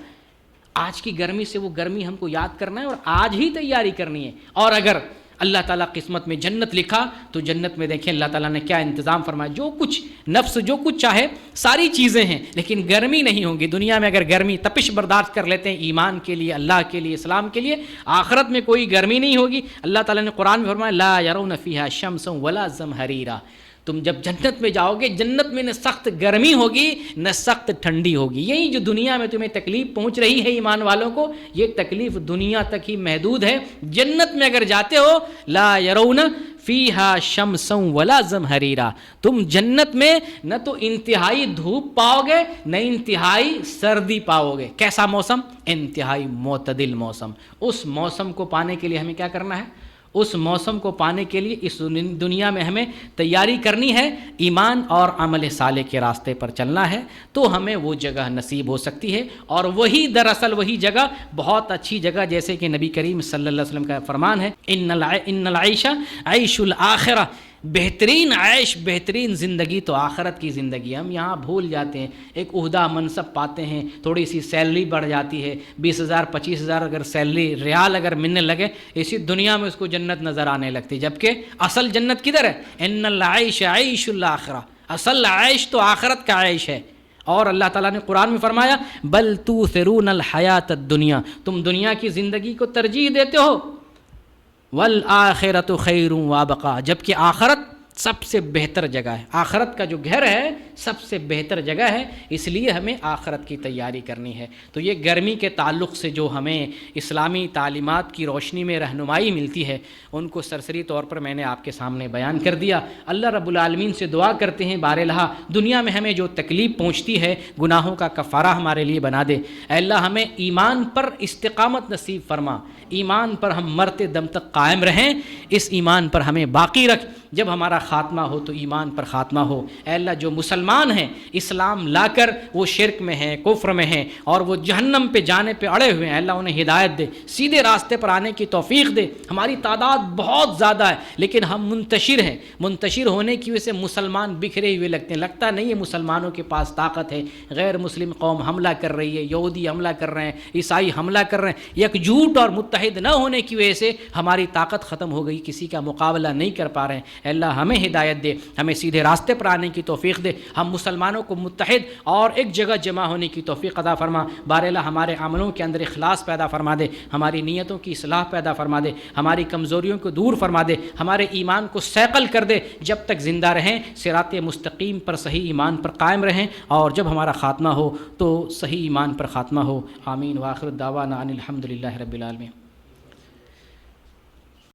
آج کی گرمی سے وہ گرمی ہم کو یاد کرنا ہے اور آج ہی تیاری کرنی ہے. اور اگر اللہ تعالیٰ قسمت میں جنت لکھا تو جنت میں دیکھیں اللہ تعالیٰ نے کیا انتظام فرمایا، جو کچھ نفس جو کچھ چاہے ساری چیزیں ہیں، لیکن گرمی نہیں ہوگی۔ دنیا میں اگر گرمی تپش برداشت کر لیتے ہیں ایمان کے لیے، اللہ کے لیے، اسلام کے لیے، آخرت میں کوئی گرمی نہیں ہوگی۔ اللہ تعالیٰ نے قرآن میں فرمایا لا يرون فیہا شمسا ولا زمہریرا، تم جب جنت میں جاؤ گے جنت میں نہ سخت گرمی ہوگی نہ سخت ٹھنڈی ہوگی۔ یہی جو دنیا میں تمہیں تکلیف پہنچ رہی ہے ایمان والوں کو، یہ تکلیف دنیا تک ہی محدود ہے۔ جنت میں اگر جاتے ہو لا يرون فیہا شمسا ولا زمہریرا، تم جنت میں نہ تو انتہائی دھوپ پاؤ گے نہ انتہائی سردی پاؤ گے۔ کیسا موسم؟ انتہائی معتدل موسم۔ اس موسم کو پانے کے لیے ہمیں کیا کرنا ہے؟ اس موسم کو پانے کے لیے اس دنیا میں ہمیں تیاری کرنی ہے، ایمان اور عمل صالح کے راستے پر چلنا ہے، تو ہمیں وہ جگہ نصیب ہو سکتی ہے۔ اور وہی دراصل وہی جگہ بہت اچھی جگہ، جیسے کہ نبی کریم صلی اللہ علیہ وسلم کا فرمان ہے ان العیش عیش الآخرہ، بہترین عیش بہترین زندگی تو آخرت کی زندگی۔ ہم یہاں بھول جاتے ہیں، ایک عہدہ منصب پاتے ہیں، تھوڑی سی سیلری بڑھ جاتی ہے، 20,000 25,000 اگر سیلری ریال اگر ملنے لگے، اسی دنیا میں اس کو جنت نظر آنے لگتی، جبکہ اصل جنت کدھر ہے؟ ان العیش عیش الآخرہ، اصل عیش تو آخرت کا عیش ہے۔ اور اللہ تعالیٰ نے قرآن میں فرمایا بل توثرون الحیات الدنیا، تم دنیا کی زندگی کو ترجیح دیتے ہو، والآخرۃ خیر وابقا، جبکہ آخرت سب سے بہتر جگہ ہے، آخرت کا جو گھر ہے سب سے بہتر جگہ ہے، اس لیے ہمیں آخرت کی تیاری کرنی ہے۔ تو یہ گرمی کے تعلق سے جو ہمیں اسلامی تعلیمات کی روشنی میں رہنمائی ملتی ہے، ان کو سرسری طور پر میں نے آپ کے سامنے بیان کر دیا۔ اللہ رب العالمین سے دعا کرتے ہیں بارہا دنیا میں ہمیں جو تکلیف پہنچتی ہے گناہوں کا کفارہ ہمارے لیے بنا دے۔ اے اللہ ہمیں ایمان پر استقامت نصیب فرما، ایمان پر ہم مرتے دم تک قائم رہیں، اس ایمان پر ہمیں باقی رکھ، جب ہمارا خاتمہ ہو تو ایمان پر خاتمہ ہو۔ اے اللہ جو مسلمان ہیں اسلام لا کر وہ شرک میں ہیں، کفر میں ہیں، اور وہ جہنم پہ جانے پہ اڑے ہوئے ہیں، اللہ انہیں ہدایت دے، سیدھے راستے پر آنے کی توفیق دے۔ ہماری تعداد بہت زیادہ ہے لیکن ہم منتشر ہیں، منتشر ہونے کی وجہ سے مسلمان بکھرے ہوئے لگتے ہیں، لگتا نہیں ہے مسلمانوں کے پاس طاقت ہے۔ غیر مسلم قوم حملہ کر رہی ہے، یہودی حملہ کر رہے ہیں، عیسائی حملہ کر رہے ہیں، یکجوٹ اور متحد نہ ہونے کی وجہ سے ہماری طاقت ختم ہو گئی، کسی کا مقابلہ نہیں کر پا رہے ہیں۔ اے اللہ ہمیں ہدایت دے، ہمیں سیدھے راستے پر آنے کی توفیق دے، ہم مسلمانوں کو متحد اور ایک جگہ جمع ہونے کی توفیق عطا فرما۔ بارہا ہمارے عملوں کے اندر اخلاص پیدا فرما دے، ہماری نیتوں کی اصلاح پیدا فرما دے، ہماری کمزوریوں کو دور فرما دے، ہمارے ایمان کو صیقل کر دے، جب تک زندہ رہیں صراط مستقیم پر صحیح ایمان پر قائم رہیں، اور جب ہمارا خاتمہ ہو تو صحیح ایمان پر خاتمہ ہو۔ آمین۔ وآخر دعوانا ان الحمد للہ رب العالمین۔